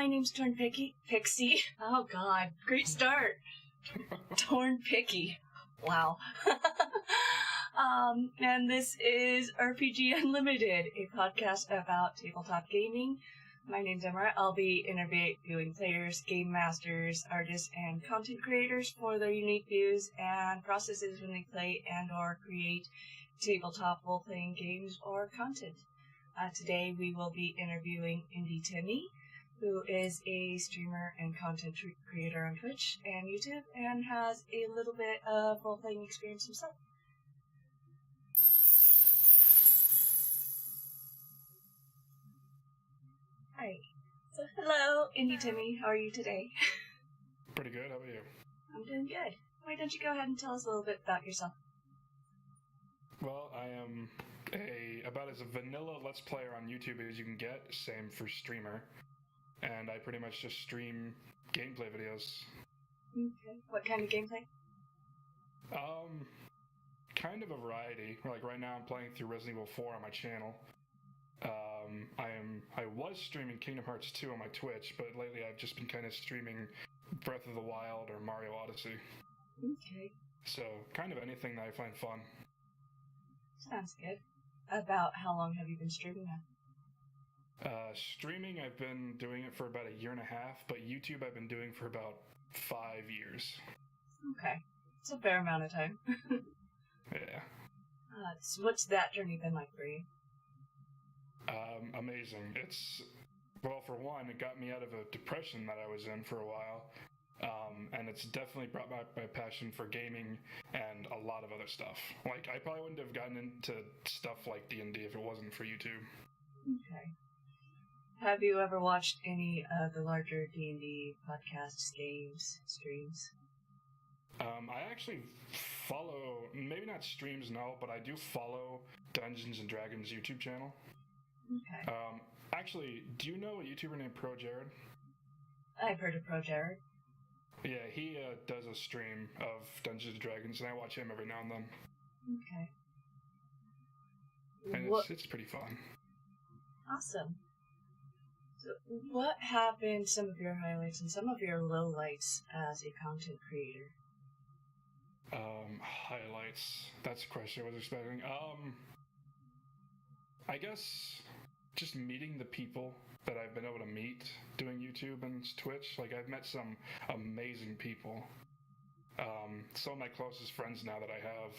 my name's Torn Pixie. Oh god, great start. Torn Picky. Wow. And this is RPG Unlimited, a podcast about tabletop gaming. My name's Emma. I'll be interviewing players, game masters, artists, and content creators for their unique views and processes when they play and or create tabletop role-playing games or content. Today we will be interviewing IndieTimmie, who is a streamer and content creator on Twitch and YouTube, and has a little bit of role-playing experience himself. Hi. So, hello, IndieTimmie. How are you today? Pretty good. How about you? I'm doing good. Why don't you go ahead and tell us a little bit about yourself? Well, I am about as a vanilla Let's Player on YouTube as you can get, same for streamer. And I pretty much just stream gameplay videos. Okay. What kind of gameplay? Kind of a variety. Like right now I'm playing through Resident Evil 4 on my channel. I was streaming Kingdom Hearts 2 on my Twitch, but lately I've just been kind of streaming Breath of the Wild or Mario Odyssey. Okay. So, kind of anything that I find fun. Sounds good. About how long have you been streaming now? Streaming, I've been doing it for about a year and a half, but YouTube I've been doing for about 5 years. Okay. It's a fair amount of time. Yeah. So what's that journey been like for you? Amazing. Well, for one, it got me out of a depression that I was in for a while, and it's definitely brought back my passion for gaming and a lot of other stuff. Like, I probably wouldn't have gotten into stuff like D&D if it wasn't for YouTube. Okay. Have you ever watched any of the larger D&D podcasts, games, streams? I actually follow, maybe not streams, no, but I do follow Dungeons & Dragons YouTube channel. Okay. Actually, do you know a YouTuber named Pro Jared? I've heard of Pro Jared. Yeah, he does a stream of Dungeons & Dragons, and I watch him every now and then. Okay. And it's pretty fun. Awesome. So what have been some of your highlights and some of your lowlights as a content creator? Highlights. That's a question I was expecting. I guess just meeting the people that I've been able to meet doing YouTube and Twitch. Like, I've met some amazing people. Some of my closest friends now that I have.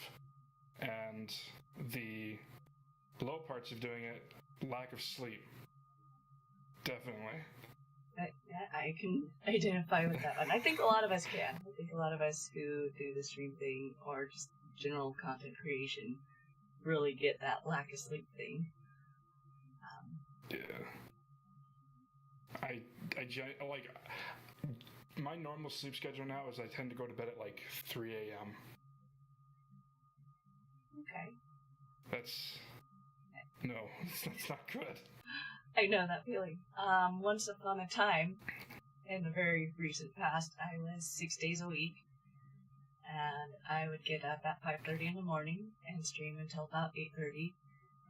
And the low parts of doing it, lack of sleep. Definitely. I can identify with that one. I think a lot of us can. I think a lot of us who do the stream thing or just general content creation really get that lack of sleep thing. Yeah. I like, my normal sleep schedule now is I tend to go to bed at like 3 a.m. Okay. That's not good. I know that feeling. Once upon a time, in the very recent past, I was 6 days a week, and I would get up at 5:30 in the morning and stream until about 8:30,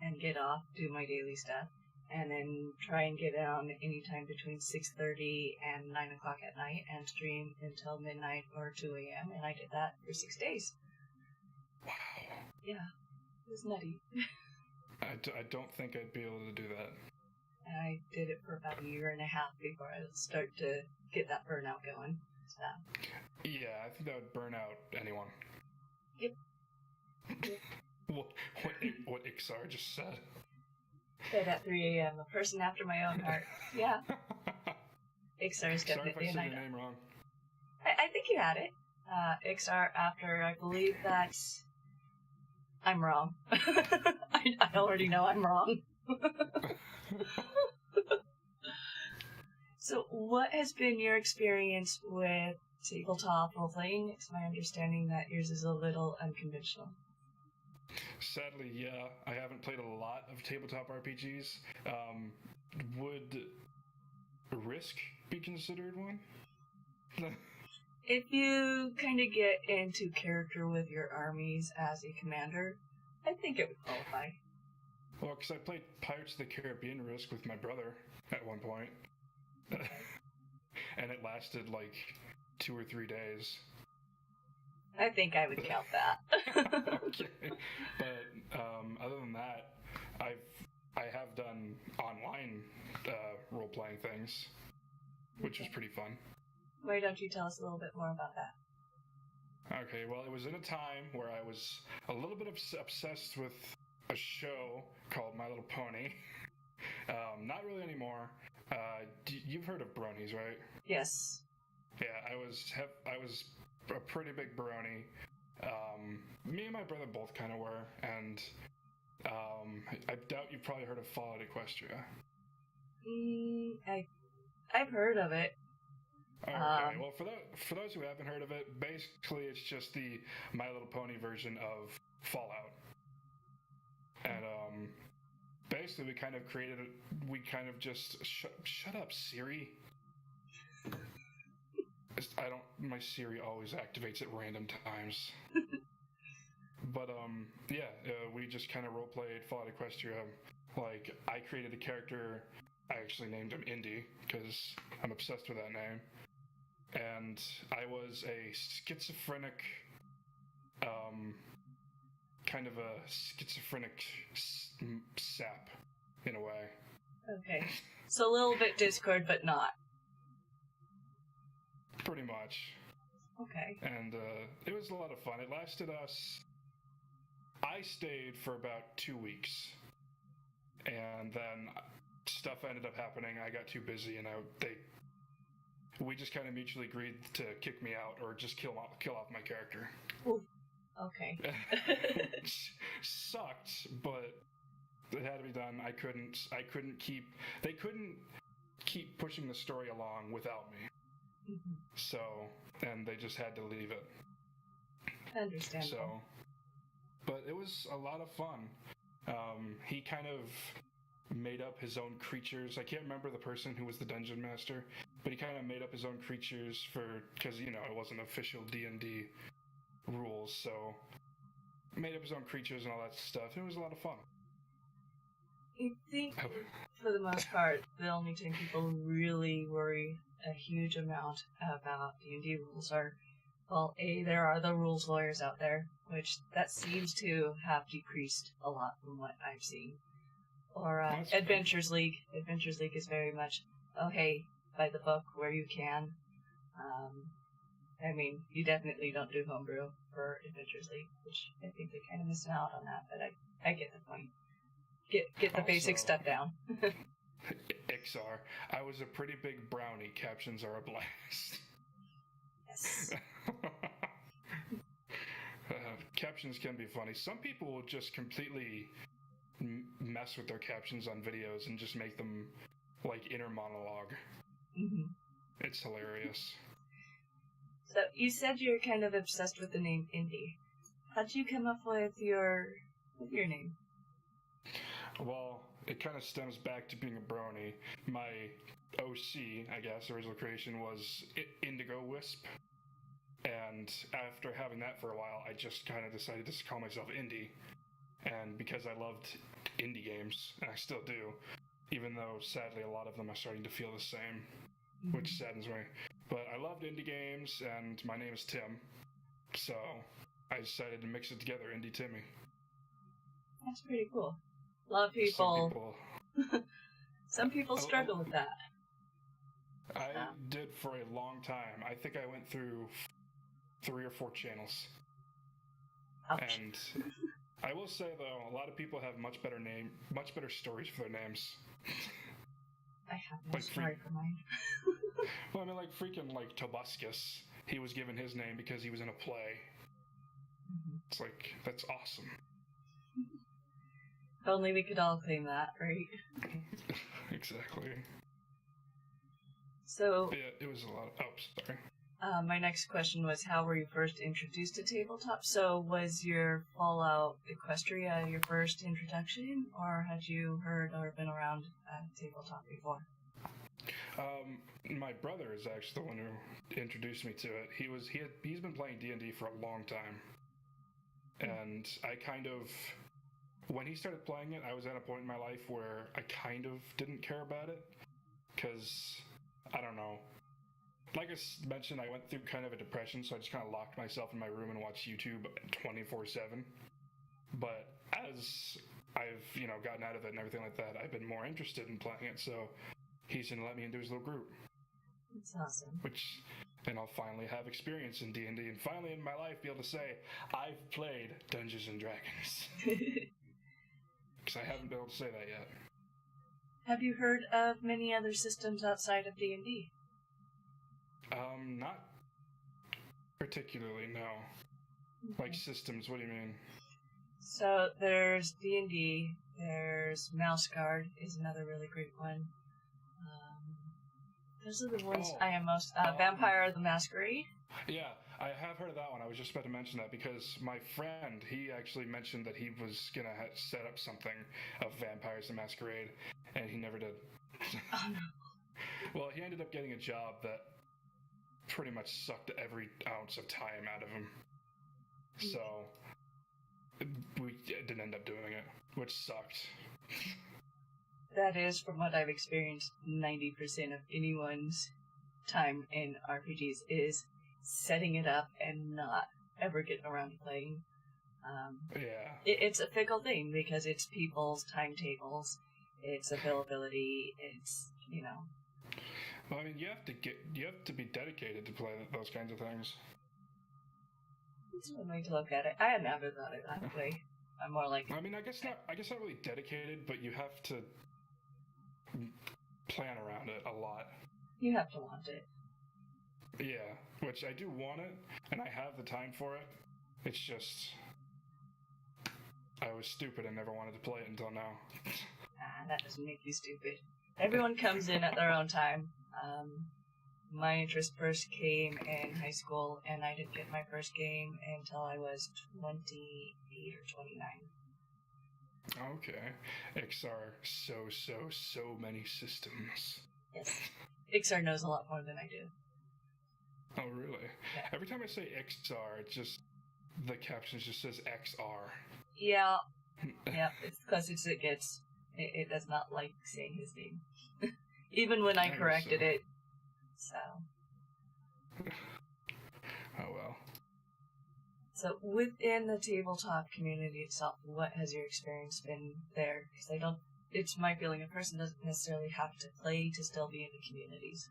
and get off, do my daily stuff, and then try and get on anytime between 6:30 and 9 o'clock at night, and stream until midnight or 2 a.m., and I did that for 6 days. Wow. Yeah, it was nutty. I don't think I'd be able to do that. I did it for about a year and a half before I would start to get that burnout going. So. Yeah, I think that would burn out anyone. Yep. What Ixar just said. Said at 3 a.m. A person after my own heart. Yeah. Ixar is definitely a night. Sorry if I said your name wrong. I think you had it. Ixar after, I believe that I'm wrong. I already know I'm wrong. So, what has been your experience with tabletop role-playing? It's my understanding that yours is a little unconventional. Sadly, yeah. I haven't played a lot of tabletop RPGs. Would Risk be considered one? If you kind of get into character with your armies as a commander, I think it would qualify. Well, because I played Pirates of the Caribbean Risk with my brother at one point. and it lasted like 2 or 3 days. I think I would count that. Okay, but other than that, I have done online role-playing things, which was pretty fun. Why don't you tell us a little bit more about that? Okay, well, it was in a time where I was a little bit obsessed with a show called My Little Pony. Not really anymore. You've heard of bronies, right? Yes. Yeah, I was a pretty big brony. Me and my brother both kind of were, and I doubt you've probably heard of Fallout Equestria. I've heard of it. Okay, well, for those who haven't heard of it, basically it's just the My Little Pony version of Fallout. And basically we kind of just shut up, Siri. My Siri always activates at random times. But we just kind of roleplayed Fallout Equestria. Like, I created a character. I actually named him Indy because I'm obsessed with that name. And I was a schizophrenic, kind of a schizophrenic sap, in a way. Okay. So a little bit Discord, but not. Pretty much. Okay. And it was a lot of fun. It lasted us... I stayed for about 2 weeks. And then stuff ended up happening. I got too busy, and we just kind of mutually agreed to kick me out or just kill off my character. Ooh. Okay. Which sucked, but it had to be done. They couldn't keep pushing the story along without me. Mm-hmm. So, and they just had to leave it. Understandable. So, but it was a lot of fun. He kind of made up his own creatures. I can't remember the person who was the dungeon master, but he kind of made up his own creatures because it wasn't official D&D rules, so made up his own creatures and all that stuff. It was a lot of fun. I think, for the most part, the only time people really worry a huge amount about D&D rules are, well, there are the rules lawyers out there, which that seems to have decreased a lot from what I've seen. Or Adventures League. Adventures League is very much, oh hey, by the book where you can. You definitely don't do homebrew for Adventures League, which I think they kind of missed out on that, but I get the point. Get the basic stuff down. XR. I was a pretty big brownie. Captions are a blast. Yes. Captions can be funny. Some people will just completely mess with their captions on videos and just make them like inner monologue. Mm-hmm. It's hilarious. So you said you're kind of obsessed with the name Indy. How'd you come up with your name? Well, it kind of stems back to being a brony. My OC, I guess, original creation was Indigo Wisp. And after having that for a while, I just kind of decided to call myself Indy. And because I loved indie games, and I still do, even though sadly a lot of them are starting to feel the same, which saddens me. But I loved indie games, and my name is Tim, so I decided to mix it together, IndieTimmie. That's pretty cool. A lot of people... Some people struggle with that. I did for a long time. I think I went through 3 or 4 channels. Ouch. And I will say, though, a lot of people have much better stories for their names. I have no story for mine. Well, freaking Tobuscus. He was given his name because he was in a play. Mm-hmm. It's that's awesome. If only we could all claim that, right? Exactly. So... Yeah, it was a lot of... Oh, sorry. My next question was, how were you first introduced to tabletop? So was your Fallout Equestria your first introduction, or had you heard or been around tabletop before? My brother is actually the one who introduced me to it. He's been playing D&D for a long time. And I kind of... When he started playing it, I was at a point in my life where I kind of didn't care about it. Because, I don't know, like mentioned, I went through kind of a depression, so I just kind of locked myself in my room and watched YouTube 24/7. But as I've, gotten out of it and everything like that, I've been more interested in playing it, so he's going to let me into his little group. That's awesome. And I'll finally have experience in D&D, and finally in my life be able to say, I've played Dungeons & Dragons. Because I haven't been able to say that yet. Have you heard of many other systems outside of D&D? Not particularly, no. Okay. Like systems, what do you mean? So there's D&D, there's Mouse Guard is another really great one. Those are the ones I am most... Vampire the Masquerade? Yeah, I have heard of that one. I was just about to mention that because my friend, he actually mentioned that he was going to set up something of Vampires the Masquerade, and he never did. Oh, no. Well, he ended up getting a job that pretty much sucked every ounce of time out of him. So, we didn't end up doing it, which sucked. That is, from what I've experienced, 90% of anyone's time in RPGs is setting it up and not ever getting around to playing. Yeah. It's a fickle thing because it's people's timetables, it's availability, it's, Well, I mean, you have to be dedicated to play those kinds of things. It's one way to look at it. I had never thought it that way. I'm more like... I mean, I guess not really dedicated, but you have to plan around it a lot. You have to want it. Yeah, which I do want it, and I have the time for it. It's just... I was stupid and never wanted to play it until now. That doesn't make you stupid. Everyone comes in at their own time. My interest first came in high school, and I didn't get my first game until I was 28 or 29. Okay. XR, so many systems. Yes. XR knows a lot more than I do. Oh, really? Yeah. Every time I say XR, the caption just says XR. Yeah. Yeah, it's because it does not like saying his name. Even when I corrected it. So. Oh, well. So, within the tabletop community itself, what has your experience been there? Because it's my feeling a person doesn't necessarily have to play to still be in the communities.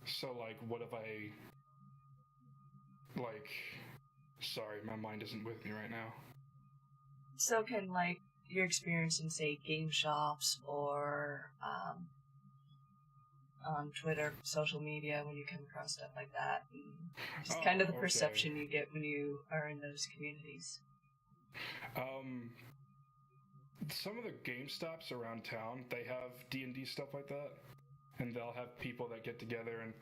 So, what have I... Sorry, my mind isn't with me right now. So can, your experience in, say, game shops or on Twitter, social media, when you come across stuff like that, and just kind of the perception you get when you are in those communities. Some of the game stops around town, they have D&D stuff like that, and they'll have people that get together, and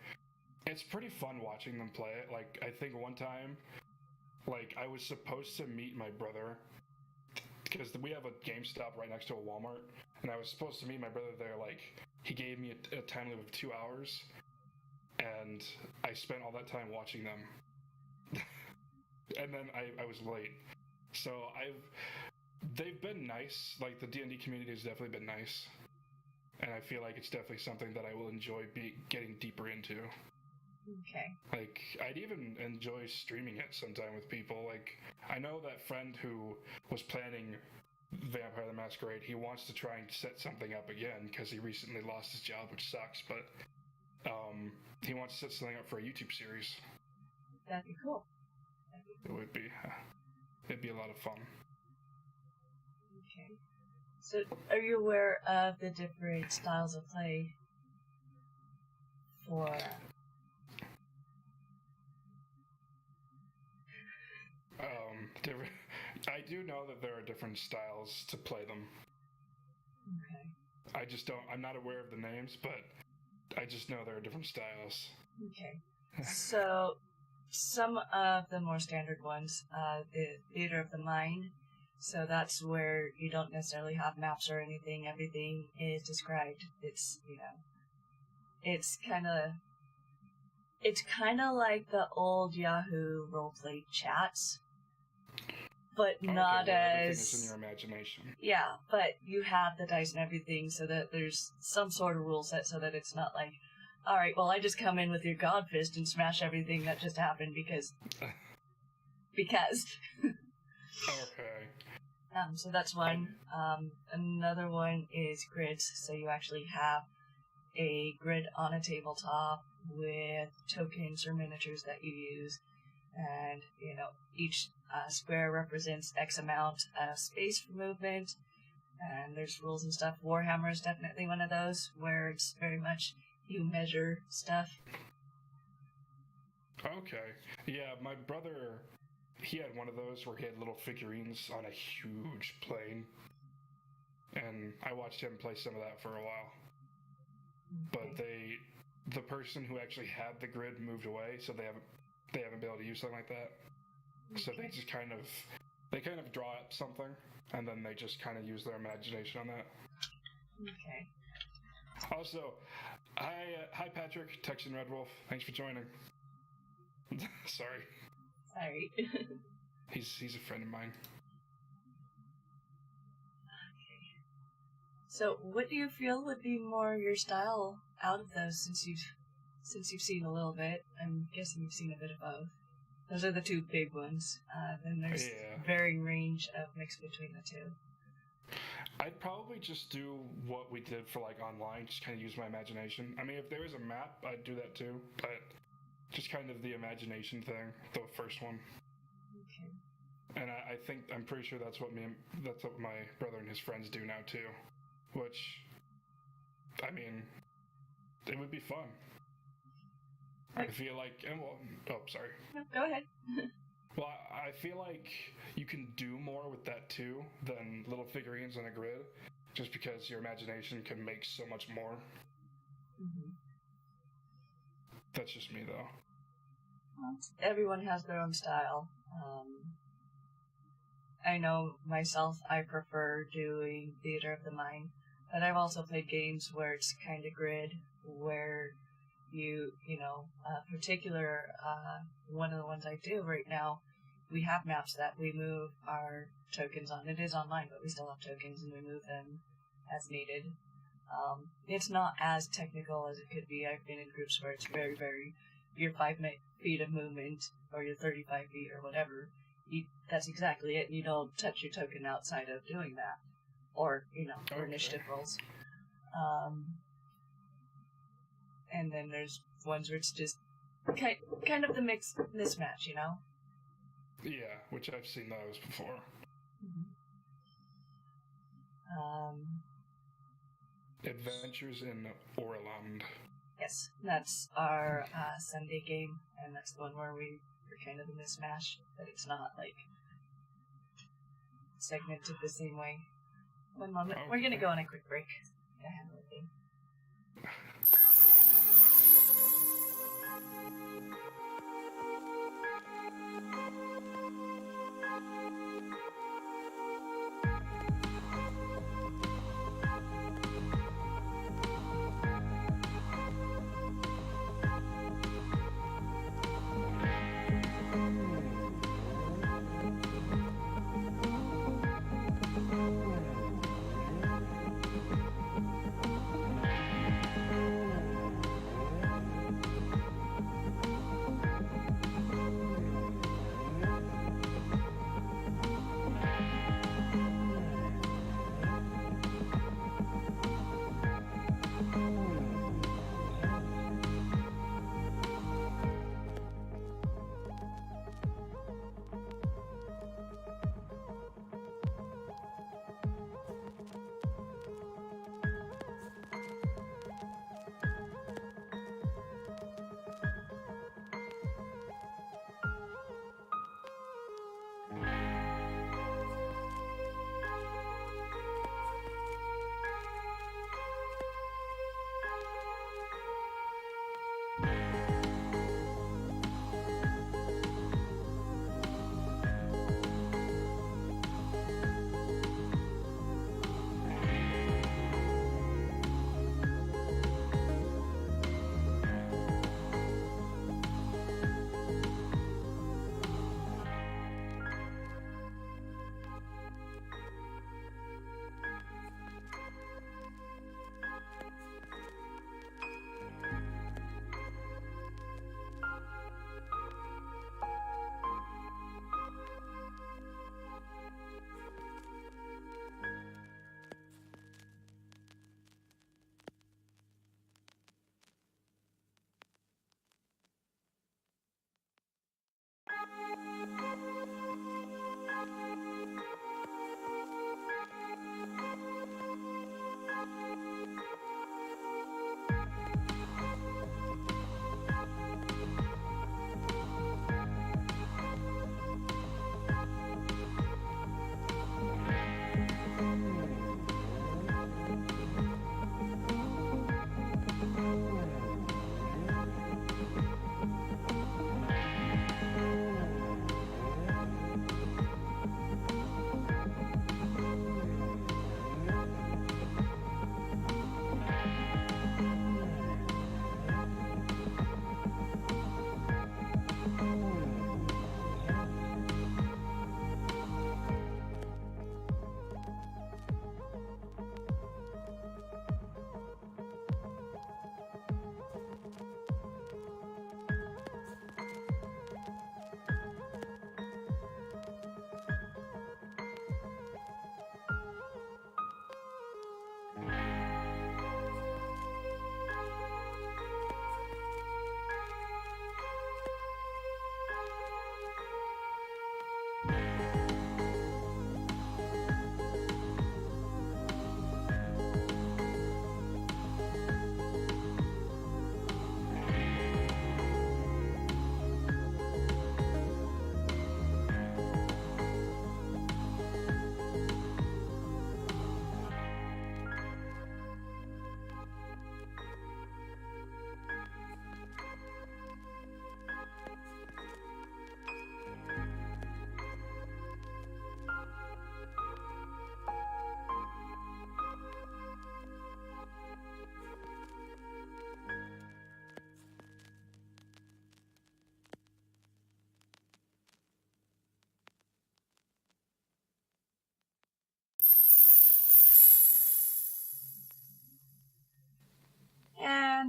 it's pretty fun watching them play it. I think one time, I was supposed to meet my brother, because we have a GameStop right next to a Walmart, and I was supposed to meet my brother there. He gave me a time limit of 2 hours, and I spent all that time watching them. And then I was late. So they've been nice. The D&D community has definitely been nice, and I feel like it's definitely something that I will enjoy getting deeper into. Okay. I'd even enjoy streaming it sometime with people. I know that friend who was planning Vampire the Masquerade, he wants to try and set something up again because he recently lost his job, which sucks, but he wants to set something up for a YouTube series. That'd be cool. It would be. It'd be a lot of fun. Okay. So, are you aware of the different styles of play for... I do know that there are different styles to play them. Okay. I'm not aware of the names, but I just know there are different styles. Okay. So, some of the more standard ones, the Theater of the Mind, so that's where you don't necessarily have maps or anything, everything is described. It's, it's kind of like the old Yahoo roleplay chats. But not everything as... is in your imagination. Yeah, but you have the dice and everything so that there's some sort of rule set so that it's not like, alright, well, I just come in with your god fist and smash everything that just happened because. Okay. So that's one. Another one is grids. So you actually have a grid on a tabletop with tokens or miniatures that you use. And, each square represents X amount of space for movement. And there's rules and stuff. Warhammer is definitely one of those, where it's very much you measure stuff. Okay. Yeah, my brother, he had one of those where he had little figurines on a huge plane. And I watched him play some of that for a while. But the person who actually had the grid moved away, so they haven't been able to use something like that. So they just kind of draw up something, and then they just kind of use their imagination on that. Okay. Also, hi Patrick, Texan Red Wolf. Thanks for joining. Sorry. He's a friend of mine. Okay. So, what do you feel would be more your style out of those, since you've seen a little bit? I'm guessing you've seen a bit of both. Those are the two big ones. Then there's varying range of mix between the two. I'd probably just do what we did for online, just kind of use my imagination. I mean, if there was a map, I'd do that too, but just kind of the imagination thing, the first one. Okay. And I'm pretty sure that's what my brother and his friends do now too, which, I mean, it would be fun. I feel like, sorry. No, go ahead. Well, I feel like you can do more with that too than little figurines on a grid, just because your imagination can make so much more. Mm-hmm. That's just me, though. Well, everyone has their own style. I know myself, I prefer doing theater of the mind, but I've also played games where it's kind of grid, where particular, one of the ones I do right now, we have maps that we move our tokens on. It is online, but we still have tokens and we move them as needed. It's not as technical as it could be. I've been in groups where it's very, very, your 5 feet of movement, or your 35 feet, or whatever, that's exactly it, and you don't touch your token outside of doing that. Or, for initiative rolls. And then there's ones where it's just kind of the mismatch, Yeah, which I've seen those before. Adventures in Orland. Yes, that's our Sunday game, and that's the one where we're kind of the mismatch, but it's not segmented the same way. One moment, we're gonna go on a quick break. I have a thing.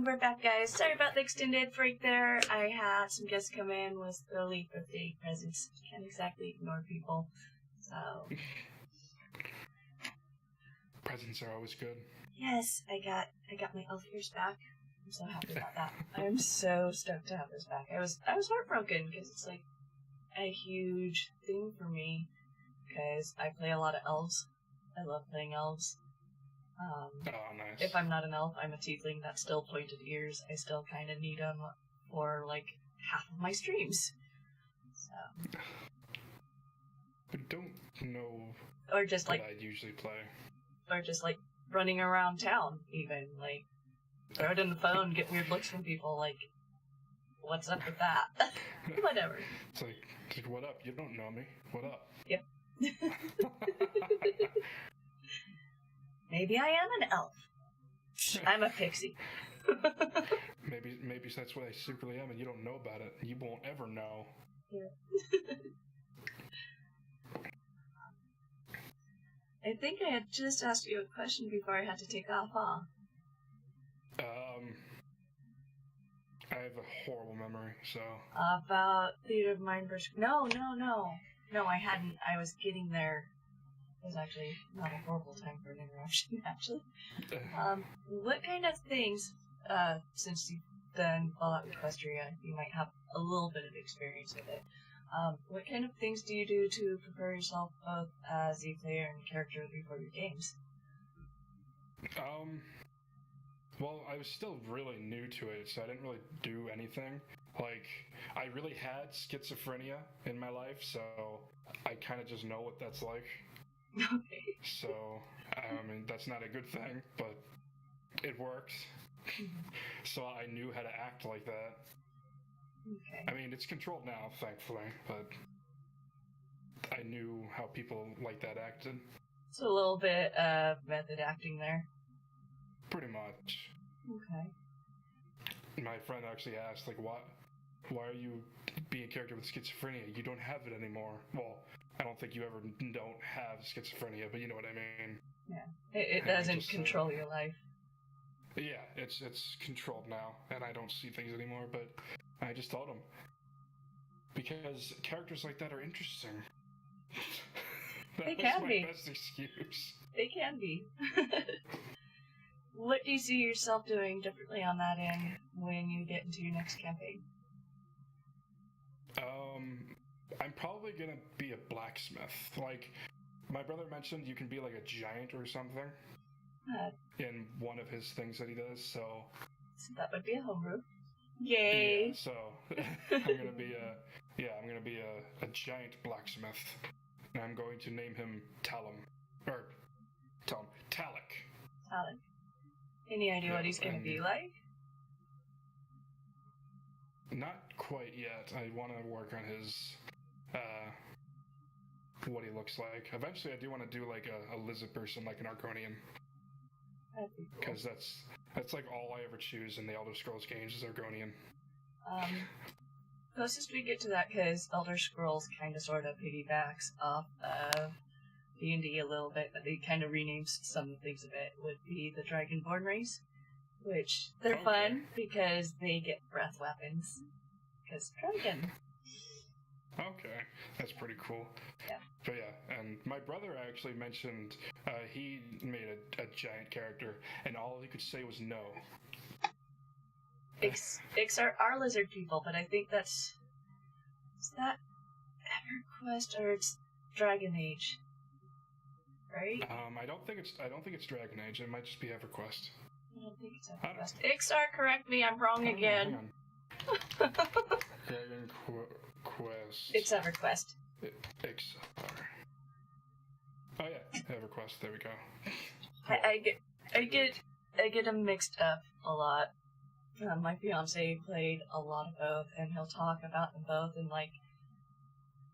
we're back, guys. Sorry about the extended break there. I had some guests come in with early birthday presents. Can't exactly ignore people, so... Presents are always good. Yes, I got my elf ears back. I'm so happy about that. I'm so stoked to have this back. I was heartbroken because it's like a huge thing for me because I play a lot of elves. I love playing elves. Oh, nice. If I'm not an elf, I'm a tiefling. That's still pointed ears. I still kind of need them for like half of my streams. So. I don't know. Or just like I usually play. Or just like running around town, even like throw it in the phone, get weird looks from people. Like, what's up with that? Whatever. It's like, what up? You don't know me. What up? Yep. Maybe I am an elf. I'm a pixie. maybe that's what I secretly am, and you don't know about it. You won't ever know. Yeah. I think I had just asked you a question before I had to take off, huh? I have a horrible memory, so... About Theater of Mind versus... No, I hadn't. I was getting there. It was actually not a horrible time for an interruption, actually. What kind of things, since you've done Fallout Equestria, you might have a little bit of experience with it. What kind of things do you do to prepare yourself both as a player and character before your games? Well, I was still really new to it, so I didn't really do anything. Like, I really had schizophrenia in my life, so I kind of just know what that's like. Okay. So, I mean, that's not a good thing, but it works. So I knew how to act like that. Okay. I mean, it's controlled now, thankfully, but I knew how people like that acted. So a little bit of method acting there. Pretty much. Okay. My friend actually asked, like, why are you being a character with schizophrenia? You don't have it anymore. Well, I don't think you ever don't have schizophrenia, but you know what I mean. Yeah. It doesn't control your life. Yeah, it's controlled now, and I don't see things anymore, but I just told him. Because characters like that are interesting. They can be. That's my best excuse. They can be. What do you see yourself doing differently on that end when you get into your next campaign? I'm probably gonna be a blacksmith. Like, my brother mentioned you can be like a giant or something in one of his things that he does, so that would be a homebrew. Yay! Yeah, so I'm gonna be a giant blacksmith, and I'm going to name him Talic. Talic. Any idea what he's gonna be like? Not quite yet. I want to work on his what he looks like. Eventually, I do want to do like a lizard person, like an Arconian. That'd be cool. Because that's like all I ever choose in the Elder Scrolls games is Argonian. Closest we get to that, because Elder Scrolls kind of sort of piggybacks off of D&D a little bit, but they kind of renames some things of it, would be the Dragonborn race, which they're fun because they get breath weapons. Because dragon. Okay, that's pretty cool. Yeah. But yeah, and my brother actually mentioned he made a giant character, and all he could say was no. Ix are lizard people, but I think is that EverQuest or it's Dragon Age, right? I don't think it's Dragon Age. It might just be EverQuest. I don't think it's EverQuest. Ixar, correct me, I'm wrong again. Hang on. Dragon Quest. It's EverQuest. Ixar. Oh yeah, EverQuest. There we go. I get them mixed up a lot. My fiance played a lot of both, and he'll talk about them both in like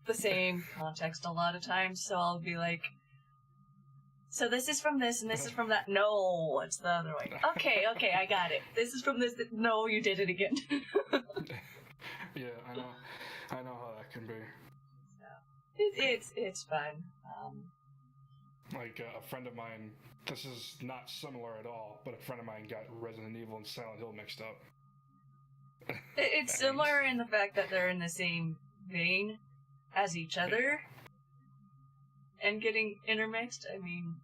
the same context a lot of times. So I'll be like, "So this is from this, and this is from that." No, it's the other way. Okay, I got it. This is from this. No, you did it again. Yeah, I know how that can be. So, it's fun. Like a friend of mine, this is not similar at all, but a friend of mine got Resident Evil and Silent Hill mixed up. It's similar in the fact that they're in the same vein as each other and getting intermixed. I mean,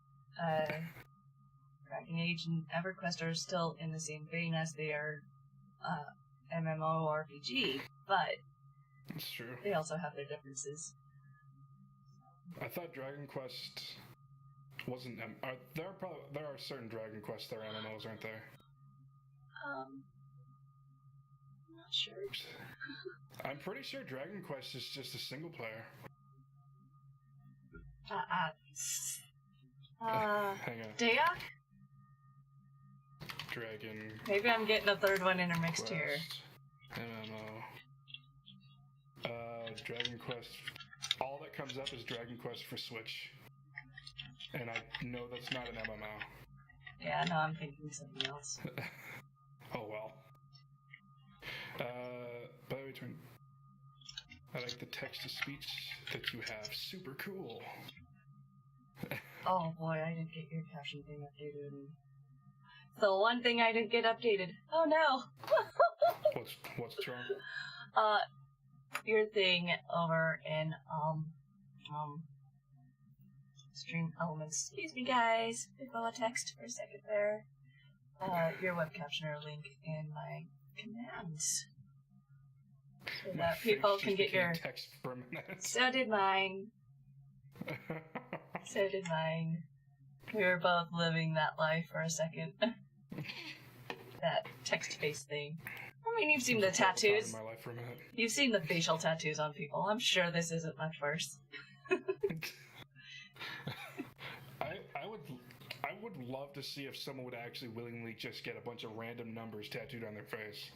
Dragon Age and EverQuest are still in the same vein as they are MMORPG, but that's true. They also have their differences. I thought Dragon Quest wasn't. There are certain Dragon Quests that are MMOs, aren't there? I'm not sure. I'm pretty sure Dragon Quest is just a single player. Hang on. Dayak? Dragon. Maybe I'm getting a third one intermixed Quest, here. MMO. Dragon Quest. All that comes up is Dragon Quest for Switch. And I know that's not an MMO. Yeah, no, I'm thinking something else. Oh well. By the way, I like the text-to-speech that you have. Super cool. Oh boy, I didn't get your caption thing updated. The one thing I didn't get updated. Oh no! What's wrong? Your thing over in, Stream Elements. Excuse me, guys. People a text for a second there. Your web captioner link in my commands. So that people can get your text for a minute. So did mine. So did mine. We were both living that life for a second. That text-based thing. I mean, you've seen the tattoos. My life for a minute. You've seen the facial tattoos on people. I'm sure this isn't much worse. I would love to see if someone would actually willingly just get a bunch of random numbers tattooed on their face.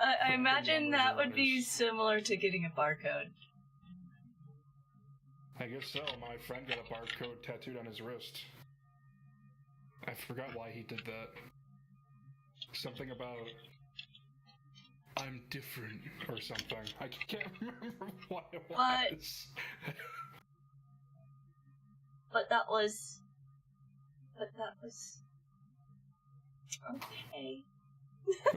I imagine that would be similar to getting a barcode. I guess so. My friend got a barcode tattooed on his wrist. I forgot why he did that. Something about I'm different or something. I can't remember what it was. But that was okay.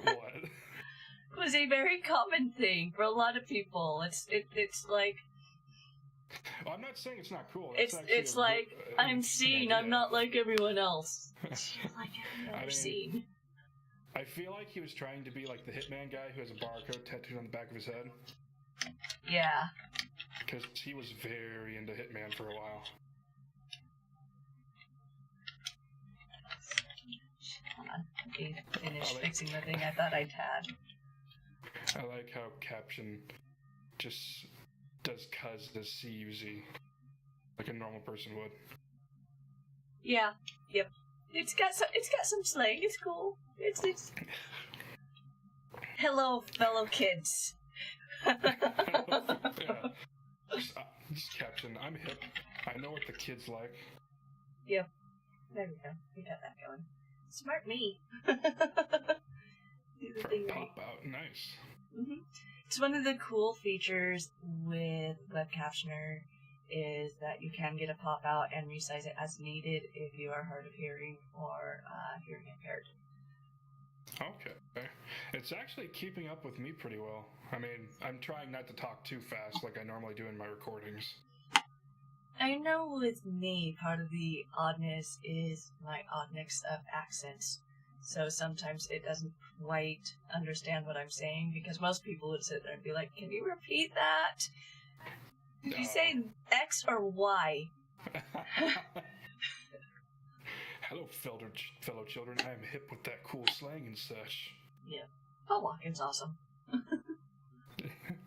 What? It was a very common thing for a lot of people. It's like well, I'm not saying it's not cool. It's like I'm seen. I'm not like everyone else. It's like I've never seen. I feel like he was trying to be like the Hitman guy who has a barcode tattooed on the back of his head. Yeah. Because he was very into Hitman for a while. Hold on. Okay, finish fixing the thing I thought I'd had. I like how Caption just does cuz as C-U-Z. Like a normal person would. Yeah. Yep. It's got some slang. It's cool. It's Hello, fellow kids. Yeah. Just Caption. I'm hip. I know what the kids like. Yep. There we go. We got that going. Smart me. Do the thing right. Pop out. Nice. Mm-hmm. It's one of the cool features with Web Captioner is that you can get a pop out and resize it as needed if you are hard of hearing or hearing impaired. Okay. It's actually keeping up with me pretty well. I mean, I'm trying not to talk too fast like I normally do in my recordings. I know with me, part of the oddness is my odd mix of accents. So sometimes it doesn't quite understand what I'm saying, because most people would sit there and be like, can you repeat that? Did you say X or Y? Hello, fellow children. I am hip with that cool slang and such. Yeah. Paul Walken's awesome.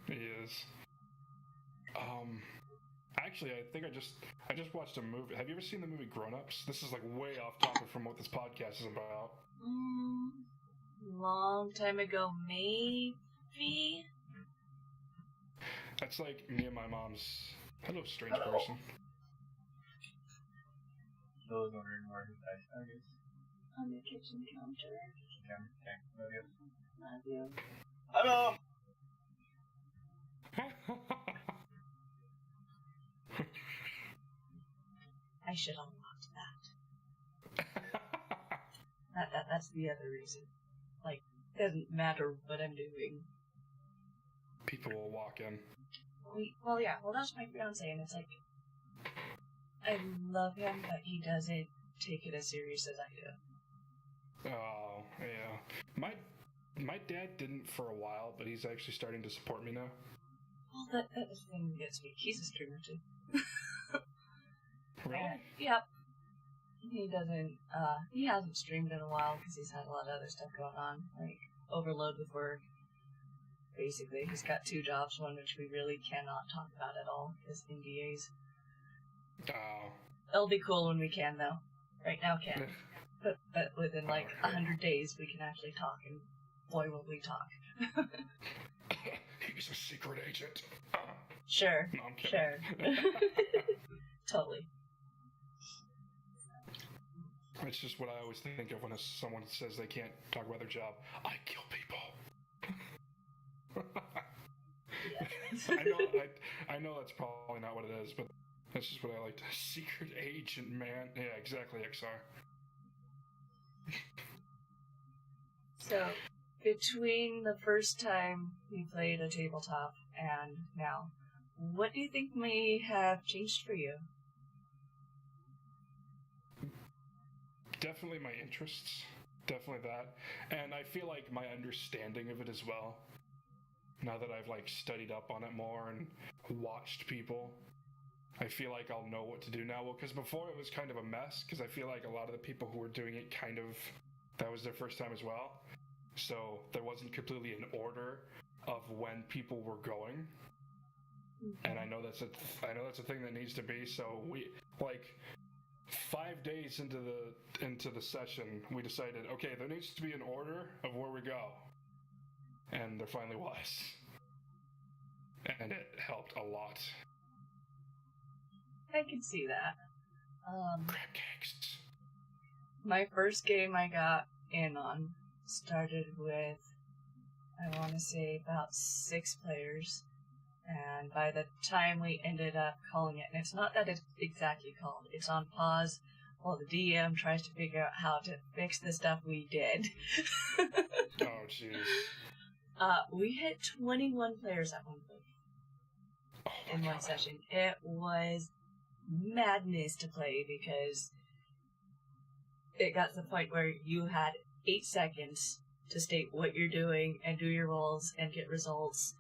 He is. Actually, I think I just watched a movie. Have you ever seen the movie Grown Ups? This is like way off topic from what this podcast is about. Long time ago, maybe? That's like me and my mom's... Hello, strange person. So I was wondering where his ice bag is. On the kitchen counter. Okay. Love you. Hello! should unlock that. That's the other reason. Like, doesn't matter what I'm doing. People will walk in. Well, that's my fiance, and it's like, I love him, but he doesn't take it as serious as I do. Oh, yeah. My dad didn't for a while, but he's actually starting to support me now. Well, that thing gets me. He's a streamer, too. Really? Yep. He doesn't, he hasn't streamed in a while because he's had a lot of other stuff going on, like overload with work. Basically, he's got 2 jobs, one which we really cannot talk about at all because NDAs. Oh. It'll be cool when we can, though. Right now, can't. But within, like, 100 days, we can actually talk, and boy, will we talk. He's a secret agent. Sure. No, I'm kidding. Sure. Totally. It's just what I always think of when someone says they can't talk about their job. I kill people. I know that's probably not what it is, but that's just what I like to. Secret agent, man. Yeah, exactly, XR. So, between the first time you played a tabletop and now, what do you think may have changed for you? Definitely my interests. Definitely that. And I feel like my understanding of it as well. Now that I've like studied up on it more and watched people, I feel like I'll know what to do now. Well, because before it was kind of a mess, because I feel like a lot of the people who were doing it that was their first time as well. So there wasn't completely an order of when people were going. Mm-hmm. And I know that's a thing that needs to be. So we, like, 5 days into the session, we decided, okay, there needs to be an order of where we go. And there finally was. And it helped a lot. I can see that. Crab cakes. My first game I got in on started with, I want to say, about 6 players. And by the time we ended up calling it, and it's not that it's exactly called, it's on pause while the DM tries to figure out how to fix the stuff we did. Oh, jeez. We hit 21 players at one point. In one session. It was madness to play because it got to the point where you had 8 seconds to state what you're doing and do your rolls and get results.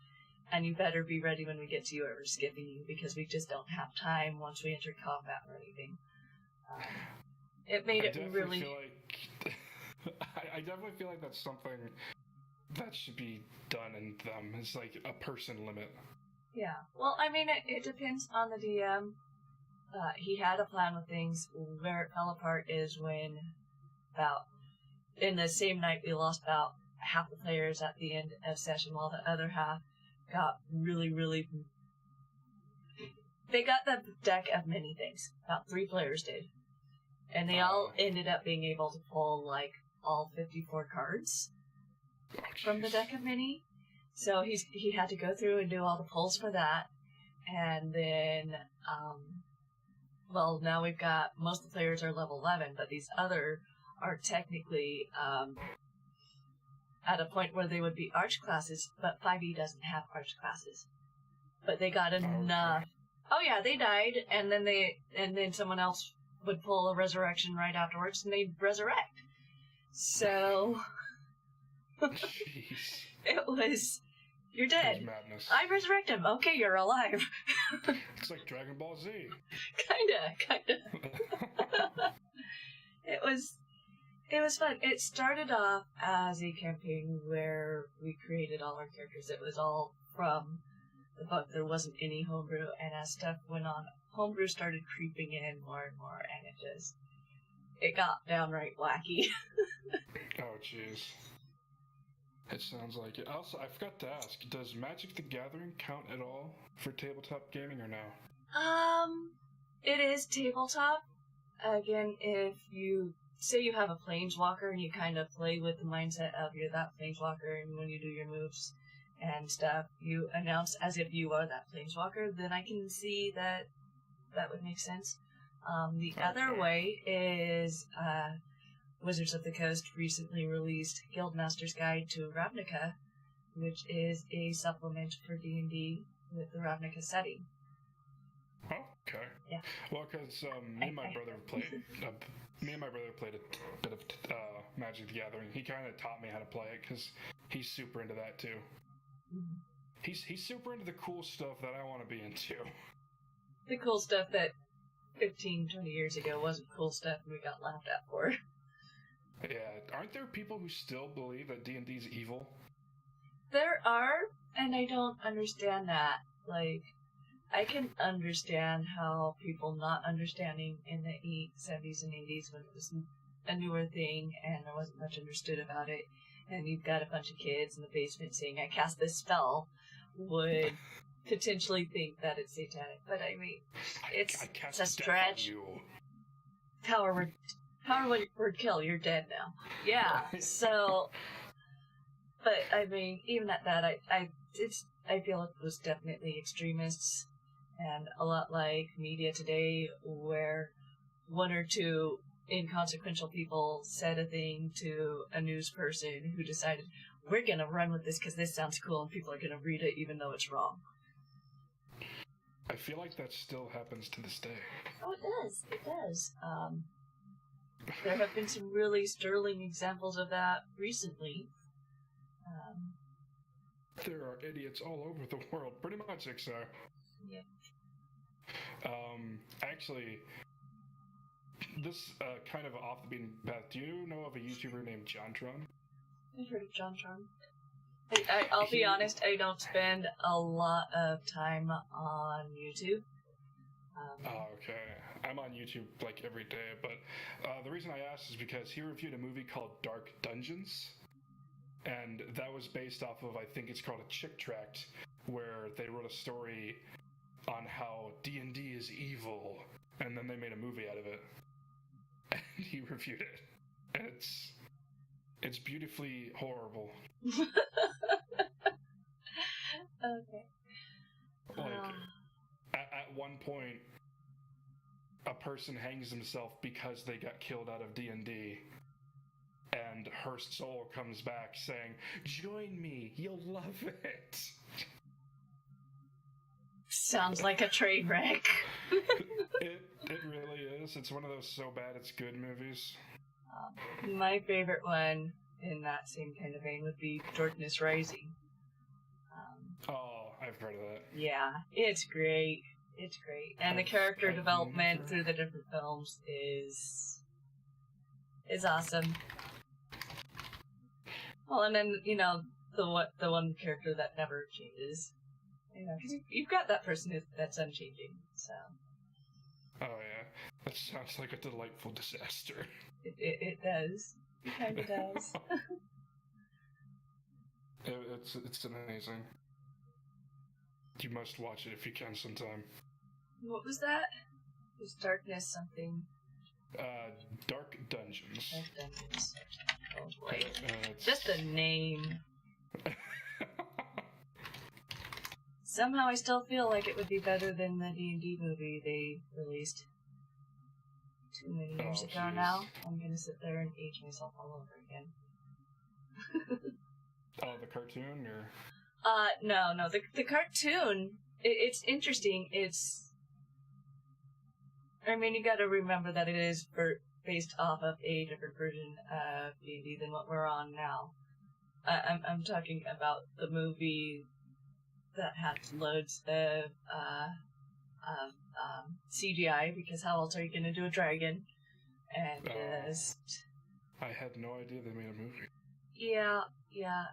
And you better be ready when we get to whoever's skipping you because we just don't have time once we enter combat or anything. It made it really... I definitely feel like that's something that should be done in them. It's like a person limit. Yeah. Well, I mean, it depends on the DM. He had a plan with things. Where it fell apart is when in the same night we lost about half the players at the end of session while the other half got really, really... They got the deck of many things. About 3 players did. And they all ended up being able to pull, like, all 54 cards from the deck of many. So he had to go through and do all the pulls for that. And then, now we've got, most of the players are level 11, but these other are technically at a point where they would be arch classes, but 5e doesn't have arch classes. But they got enough. Oh yeah, they died, and then someone else would pull a resurrection right afterwards, and they'd resurrect. So Jeez. It was, you're dead. It was madness. I resurrect him. Okay, you're alive. It's like Dragon Ball Z. Kinda. It was fun. It started off as a campaign where we created all our characters. It was all from the book. There wasn't any homebrew, and as stuff went on, homebrew started creeping in more and more, and it got downright wacky. Oh, jeez. It sounds like it. Also, I forgot to ask, does Magic the Gathering count at all for tabletop gaming or no? It is tabletop. Again, if you say you have a planeswalker and you kind of play with the mindset of you're that planeswalker, and when you do your moves and stuff, you announce as if you are that planeswalker, then I can see that would make sense. The other way is Wizards of the Coast recently released Guildmaster's Guide to Ravnica, which is a supplement for D&D with the Ravnica setting. Oh, okay. Yeah. Well, because me and my brother played a bit of Magic the Gathering. He kind of taught me how to play it because he's super into that too. Mm-hmm. He's super into the cool stuff that I want to be into. The cool stuff that 15, 20 years ago wasn't cool stuff and we got laughed at for. Yeah, aren't there people who still believe that D&D's evil? There are, and I don't understand that. Like, I can understand how people not understanding in the 70s and 80s when it was a newer thing and there wasn't much understood about it, and you've got a bunch of kids in the basement saying, I cast this spell, would potentially think that it's satanic. But I mean, it's a stretch. Power word kill, you're dead now. Yeah, so... But, I mean, even at that, I feel it was definitely extremists, and a lot like media today, where one or two inconsequential people said a thing to a news person who decided, we're gonna run with this because this sounds cool and people are gonna read it even though it's wrong. I feel like that still happens to this day. Oh, it does. It does. There have been some really sterling examples of that recently. There are idiots all over the world, pretty much, XR. Yeah. Actually, this kind of off the beaten path. Do you know of a YouTuber named JonTron? I've heard of JonTron. I'll be honest, I don't spend a lot of time on YouTube. Okay. I'm on YouTube like every day, but the reason I asked is because he reviewed a movie called Dark Dungeons. And that was based off of, I think it's called a chick tract, where they wrote a story on how D&D is evil, and then they made a movie out of it. And he reviewed it. And it's beautifully horrible. Okay. Like, at one point, a person hangs himself because they got killed out of D&D. And her soul comes back saying, join me, you'll love it. Sounds like a train wreck. It really is. It's one of those so bad it's good movies. My favorite one in that same kind of vein would be Darkness Rising. I've heard of that. Yeah, it's great. It's great. And the character development through the different films is awesome. Well, and then, you know, the one character that never changes. You know, because you've got that person that's unchanging, so. Oh, yeah. That sounds like a delightful disaster. It does. It kind of does. It's amazing. You must watch it if you can sometime. What was that? It was Darkness something. Dark Dungeons. Dark Dungeons. Oh boy. Just the name. Somehow I still feel like it would be better than the D&D movie they released too many years ago now. I'm gonna sit there and age myself all over again. The cartoon, or? No. The cartoon, it's interesting. I mean, you gotta remember that it is based off of a different version of D&D than what we're on now. I'm talking about the movie that had loads of CGI, because how else are you gonna do a dragon? And I had no idea they made a movie. Yeah,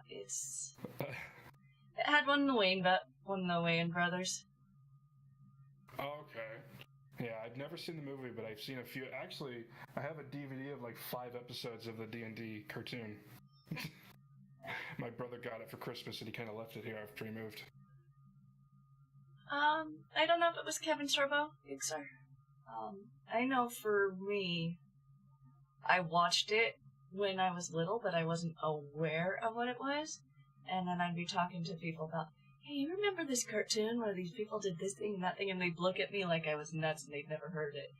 it's... It had one of the Wayans brothers. Oh, okay. Yeah, I've never seen the movie, but I've seen a few. Actually, I have a DVD of like 5 episodes of the D&D cartoon. My brother got it for Christmas, and he kind of left it here after he moved. I don't know if it was Kevin Sorbo, Pixar. I know for me, I watched it when I was little, but I wasn't aware of what it was. And then I'd be talking to people about, hey, you remember this cartoon where these people did this thing and that thing, and they'd look at me like I was nuts and they'd never heard it.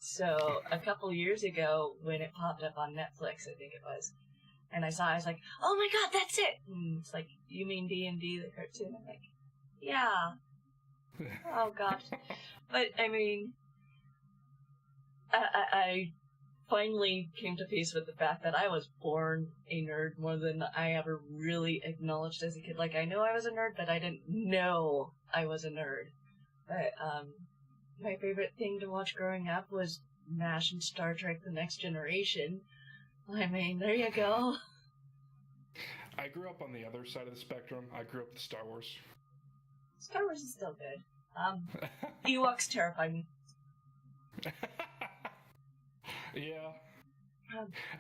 So a couple years ago, when it popped up on Netflix, I think it was, and I was like, oh my god, that's it! And it's like, you mean D&D, the cartoon? I'm like, yeah. Oh gosh. But, I mean, I finally came to peace with the fact that I was born a nerd more than I ever really acknowledged as a kid. Like, I knew I was a nerd, but I didn't know I was a nerd. But, my favorite thing to watch growing up was MASH and Star Trek The Next Generation. I mean, there you go. I grew up on the other side of the spectrum. I grew up with Star Wars. Star Wars is still good. Ewoks terrify me. Yeah.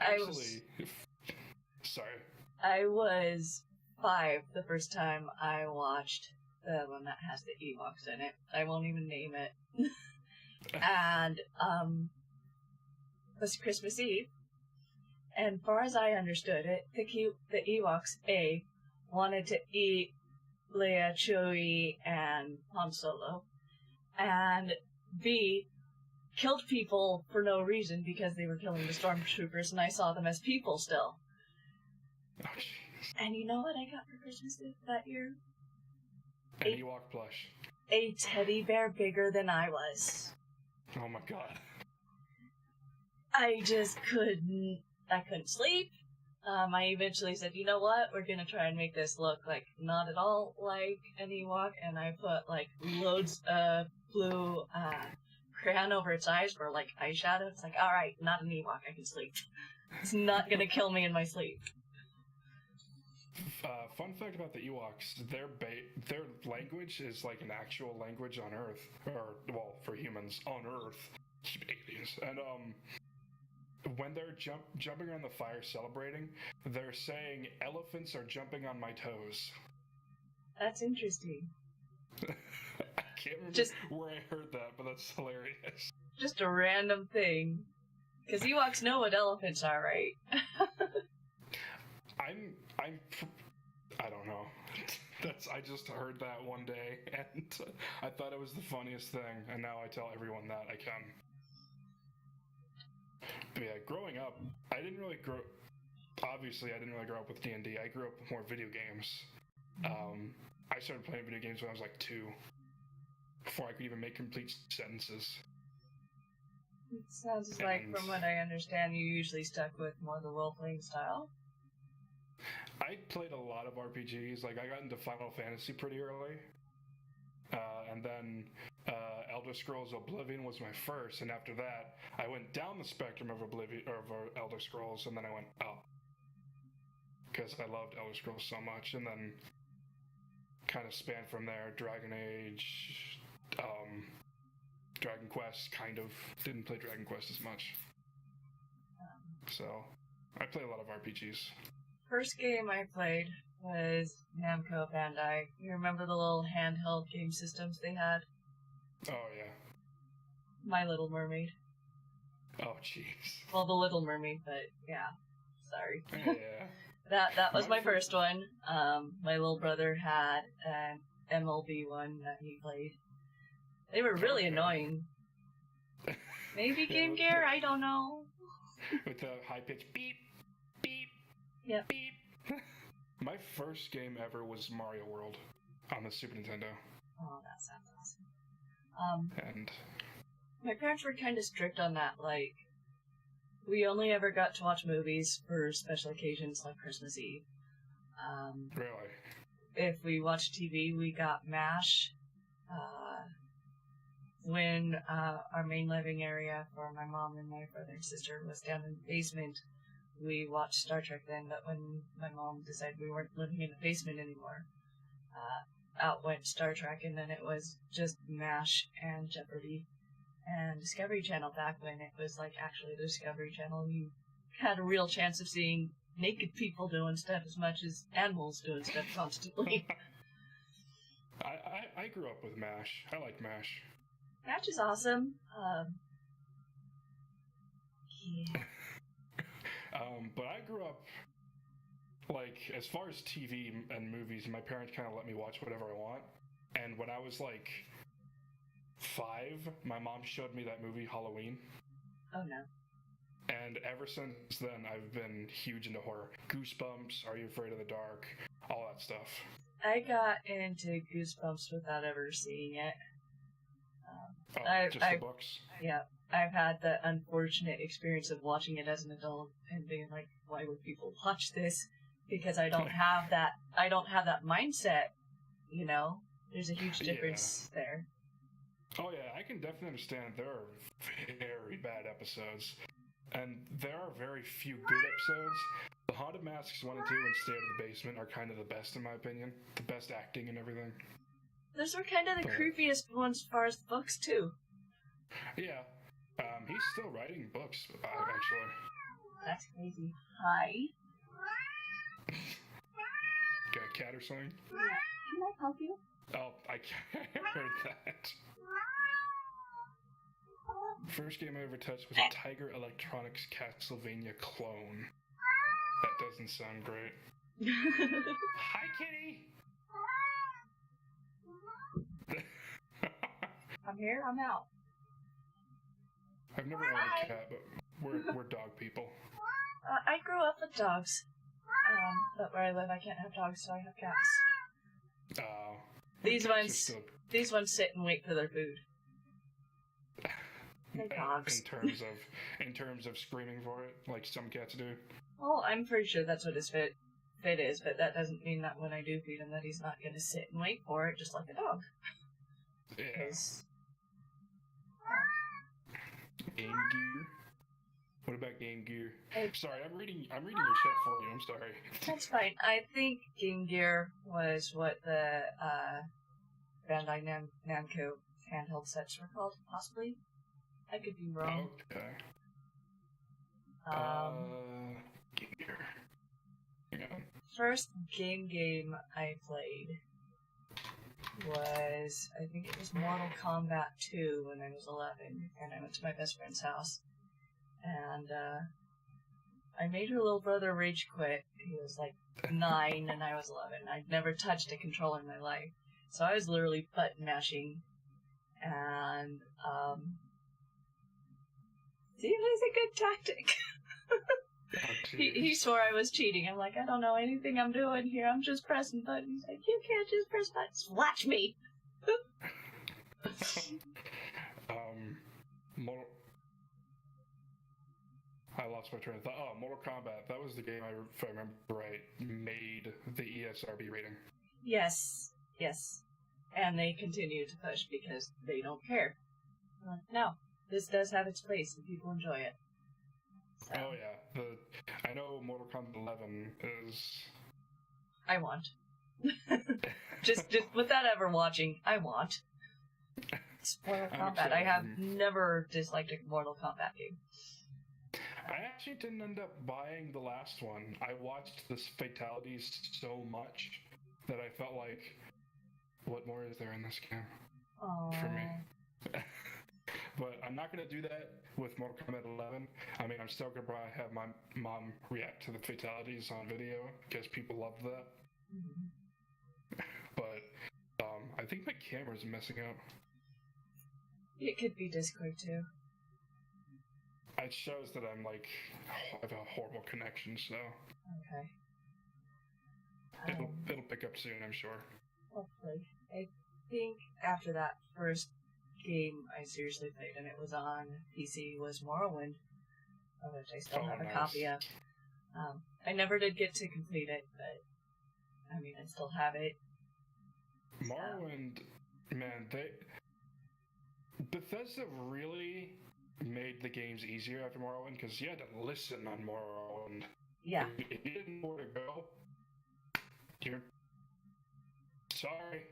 Actually, sorry. I was 5 the first time I watched the one that has the Ewoks in it. I won't even name it. And, it was Christmas Eve. And far as I understood it, the Ewoks, A, wanted to eat Leia, Chewie, and Han Solo. And B, killed people for no reason because they were killing the stormtroopers, and I saw them as people still. Oh, jeez. And you know what I got for Christmas that year? An Ewok plush. A teddy bear bigger than I was. Oh my god. I just couldn't sleep. I eventually said, you know what, we're gonna try and make this look like not at all like an Ewok, and I put like loads of blue crayon over its eyes for like eyeshadow. It's like, alright, not an Ewok, I can sleep. It's not gonna kill me in my sleep. Fun fact about the Ewoks, their language is like an actual language on Earth, or, well, for humans, on Earth. Aliens. And, when they're jumping around the fire celebrating, they're saying, elephants are jumping on my toes. That's interesting. I can't remember where I heard that, but that's hilarious. Just a random thing. Because Ewoks know what elephants are, right? I don't know. I just heard that one day, and I thought it was the funniest thing, and now I tell everyone that I can. But yeah, growing up, obviously I didn't really grow up with D&D. I grew up with more video games. I started playing video games when I was like 2, before I could even make complete sentences. It sounds like, from what I understand, you usually stuck with more the role-playing style. I played a lot of RPGs. Like, I got into Final Fantasy pretty early. And then Elder Scrolls Oblivion was my first, and after that, I went down the spectrum of Elder Scrolls, and then I went up. Because I loved Elder Scrolls so much, and then kind of spanned from there. Dragon Age, Dragon Quest, kind of. Didn't play Dragon Quest as much. So, I play a lot of RPGs. First game I played was Namco Bandai. You remember the little handheld game systems they had? Oh, yeah. My Little Mermaid. Oh, jeez. Well, the Little Mermaid, but yeah. Sorry. Yeah. That was my first one. My little brother had an MLB one that he played. They were really annoying. Maybe Game Gear? I don't know. With the high-pitched beep, beep, yep. beep. My first game ever was Mario World on the Super Nintendo. Oh, that sounds awesome. And my parents were kind of strict on that. Like, we only ever got to watch movies for special occasions like Christmas Eve. Really? If we watched TV, we got MASH. When our main living area for my mom and my brother and sister was down in the basement, we watched Star Trek then, but when my mom decided we weren't living in the basement anymore, out went Star Trek, and then it was just MASH and Jeopardy and Discovery Channel back when it was like actually the Discovery Channel. You had a real chance of seeing naked people doing stuff as much as animals doing stuff constantly. I grew up with MASH. I like MASH. MASH is awesome. Yeah. But I grew up, like, as far as TV and movies, my parents kind of let me watch whatever I want. And when I was, like, 5, my mom showed me that movie, Halloween. Oh no. And ever since then, I've been huge into horror. Goosebumps, Are You Afraid of the Dark, all that stuff. I got into Goosebumps without ever seeing it. The books? Yeah. I've had the unfortunate experience of watching it as an adult and being like, why would people watch this? Because I don't have that mindset, you know? There's a huge difference there. Oh yeah, I can definitely understand there are very bad episodes. And there are very few good episodes. The Haunted Masks 1 and 2 and Stay Out of the Basement are kind of the best in my opinion. The best acting and everything. Those were kind of the creepiest ones as far as books too. Yeah. He's still writing books, actually. That's crazy. Hi. Got a cat or something? Yeah. Can I help you? Oh, I heard that. First game I ever touched was a Tiger Electronics Castlevania clone. That doesn't sound great. Hi, kitty! I'm here, I'm out. I've never owned a cat, but we're dog people. I grew up with dogs. But where I live, I can't have dogs, so I have cats. These ones sit and wait for their food. They're dogs. In terms of screaming for it, like some cats do. Well, I'm pretty sure that's what his fit is, but that doesn't mean that when I do feed him that he's not going to sit and wait for it, just like a dog. Yeah. Game Gear. What about Game Gear? Sorry, I'm reading your chat for you. I'm sorry. That's fine. I think Game Gear was what the Bandai Namco handheld sets were called, possibly. I could be wrong. Okay. Game Gear. Hang on. First game I played was, I think it was Mortal Kombat 2 when I was 11, and I went to my best friend's house. And I made her little brother rage quit. He was like 9 and I was 11. I'd never touched a controller in my life. So I was literally button mashing. And see, it was a good tactic. He swore I was cheating. I'm like, I don't know anything I'm doing here. I'm just pressing buttons. He's like, you can't just press buttons. Watch me. I lost my train of thought. Oh, Mortal Kombat. That was the game, if I remember right, made the ESRB rating. Yes. And they continue to push because they don't care. No, this does have its place and people enjoy it. So. Oh yeah, I know Mortal Kombat 11 is. I want. just without ever watching, I want. It's Mortal Kombat. I have never disliked a Mortal Kombat game. I actually didn't end up buying the last one. I watched the fatalities so much that I felt like, what more is there in this game? Aww. For me? But I'm not going to do that with Mortal Kombat 11. I mean, I'm still going to probably have my mom react to the fatalities on video because people love that. Mm-hmm. But I think my camera's messing up. It could be Discord too. It shows that I have a horrible connection, so. Okay. It'll pick up soon, I'm sure. Hopefully. I think after that first game I seriously played, and it was on PC, was Morrowind, of which I still have a copy of. I never did get to complete it, but I mean, I still have it. Morrowind, man, Bethesda really made the games easier after Morrowind, because you had to listen on Morrowind. Yeah. If you didn't know where to go, you're sorry.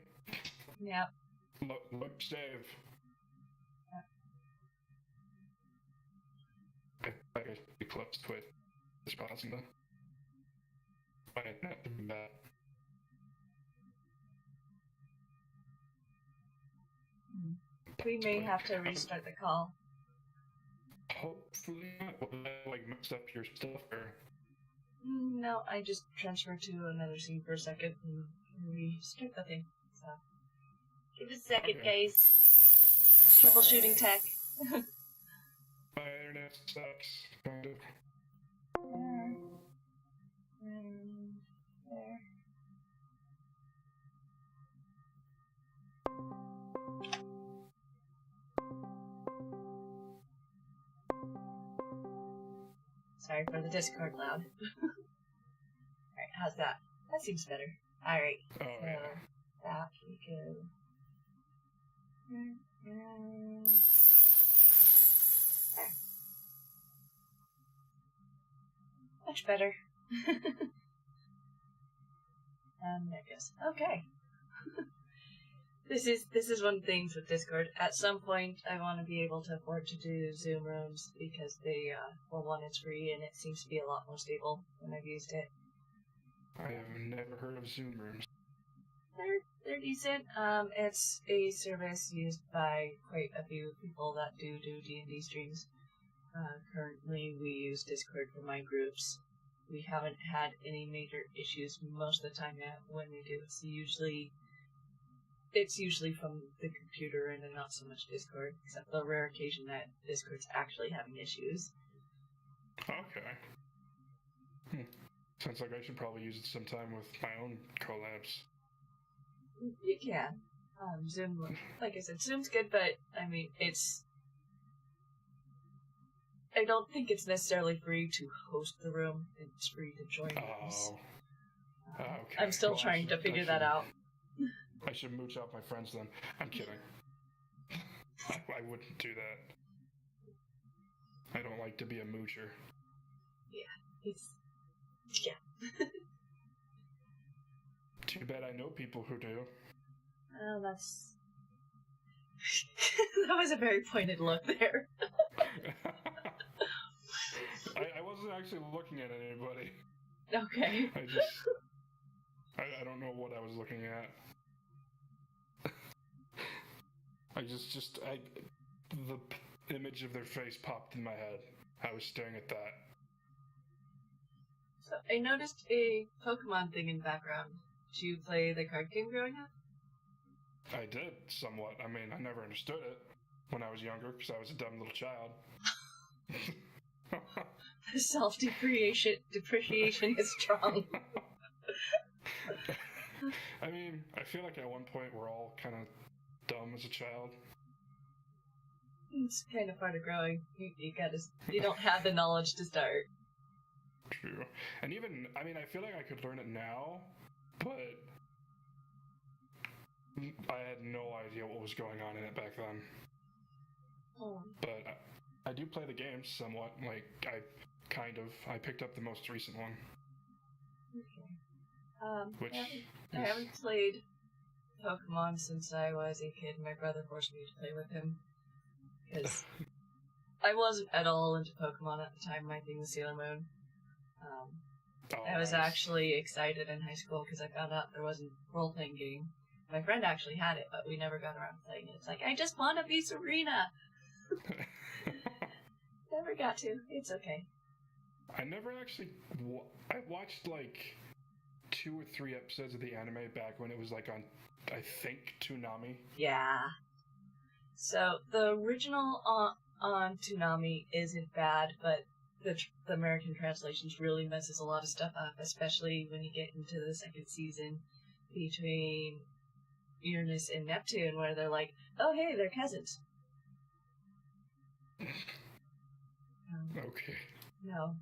Yep. Look, save. I guess be close to it as possible. Might not do that. We may have to restart the call. Hopefully not. Will that, mess up your stuff, or? No, I just transferred to another scene for a second and restart the thing. So, give it a second, guys. Troubleshooting tech. Bye, Internet. have sex, kind of. There. Sorry for the Discord loud. Alright, how's that? That seems better. Alright, Oh, so yeah. that we go. There. Much better. There it goes. Okay. This is one of the things with Discord. At some point, I want to be able to afford to do Zoom rooms because they, well, one, it's free and it seems to be a lot more stable when I've used it. I have never heard of Zoom rooms. They're decent. It's a service used by quite a few people that do D&D streams. Currently, we use Discord for my groups. We haven't had any major issues most of the time yet. When we do, it's usually from the computer and not so much Discord, except the rare occasion that Discord's actually having issues. Okay. Sounds like I should probably use it sometime with my own collabs. You can. Zoom, like I said, Zoom's good, but, I mean, I don't think it's necessarily free to host the room. It's free to join rooms. Oh. Okay. I'm still trying to figure that out. I should mooch out my friends then. I'm kidding. I wouldn't do that. I don't like to be a moocher. Yeah. Too bad I know people who do. Oh, that's... That was a very pointed look there. I wasn't actually looking at anybody. Okay. I don't know what I was looking at. The image of their face popped in my head. I was staring at that. So, I noticed a Pokemon thing in the background. Did you play the card game growing up? I did, somewhat. I mean, I never understood it when I was younger, because I was a dumb little child. The self-depreciation is strong. I mean, I feel like at one point we're all kind of dumb as a child. It's kind of part of growing. You don't have the knowledge to start. True. And even, I mean, I feel like I could learn it now, but I had no idea what was going on in it back then. Oh. But I do play the games somewhat. Like, I picked up the most recent one. Okay. I haven't played Pokemon since I was a kid. My brother forced me to play with him. Because I wasn't at all into Pokemon at the time. My thing was Sailor Moon. I was actually excited in high school because I found out there was a role-playing game. My friend actually had it, but we never got around to playing it. It's like, I just want to be Serena! Never got to. It's okay. I never actually... I watched, like, 2 or 3 episodes of the anime back when it was, like, on, I think, Toonami. Yeah. So, the original on Toonami isn't bad, but the American translations really messes a lot of stuff up, especially when you get into the second season between Uranus and Neptune, where they're like, oh hey, they're cousins. Okay. No.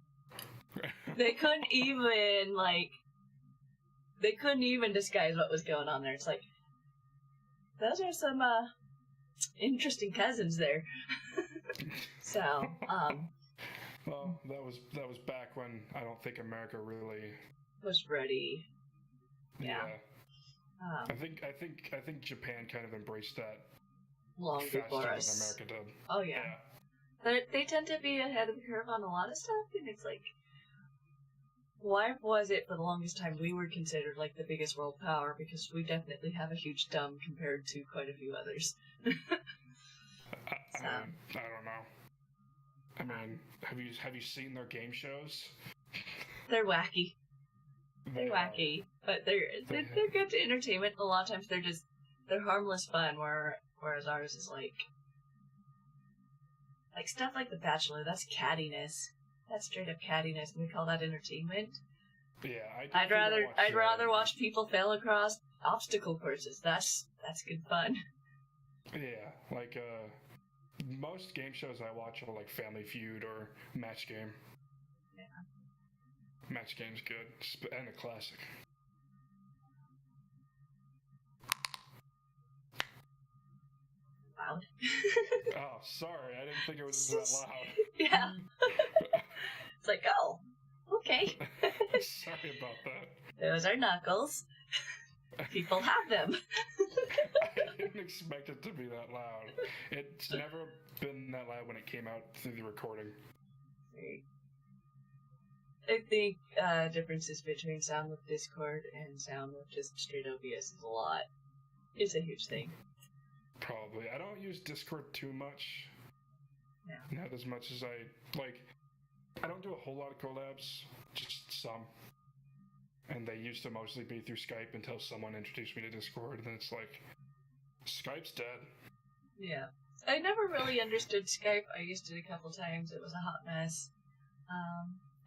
They couldn't even disguise what was going on there. It's like, those are some, interesting cousins there. So, Well, that was back when I don't think America really was ready. Yeah. I think Japan kind of embraced that long faster before us. than America did. Oh yeah. They tend to be ahead of the curve on a lot of stuff, and it's like, why was it for the longest time we were considered like the biggest world power? Because we definitely have a huge dumb compared to quite a few others. I don't know. I mean, have you seen their game shows? They're wacky. They're wacky, but they're good to entertainment. A lot of times they're harmless fun, whereas ours is like, Like, stuff like The Bachelor, that's cattiness. That's straight up cattiness, and we call that entertainment. Yeah, I'd rather watch people fail across obstacle courses. That's good fun. Yeah, like, most game shows I watch are like Family Feud or Match Game. Yeah. Match Game's good, and a classic. Loud. Oh, sorry, I didn't think it was that loud. Yeah. It's like, oh, okay. Sorry about that. Those are knuckles. People have them. I didn't expect it to be that loud. It's never been that loud when it came out through the recording. I think differences between sound with Discord and sound with just straight OBS is a lot. It's a huge thing. Probably. I don't use Discord too much. Yeah. Not as much as I don't do a whole lot of collabs, just some. And they used to mostly be through Skype until someone introduced me to Discord, and then it's like, Skype's dead. Yeah. I never really understood Skype. I used it a couple times. It was a hot mess.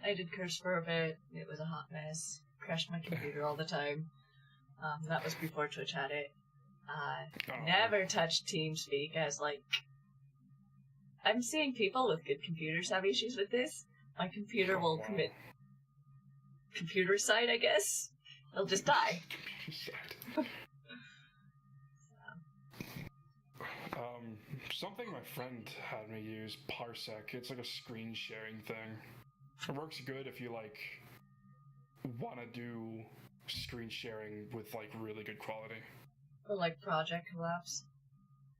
I did Curse for a bit. It was a hot mess. Crashed my computer all the time. That was before Twitch had it. Never touched TeamSpeak as, like... I'm seeing people with good computers have issues with this. My computer will commit computercide, I guess. It'll just die. Computercide. Something my friend had me use, Parsec. It's like a screen sharing thing. It works good if you, like, want to do screen sharing with, like, really good quality. Or, like, project collapse.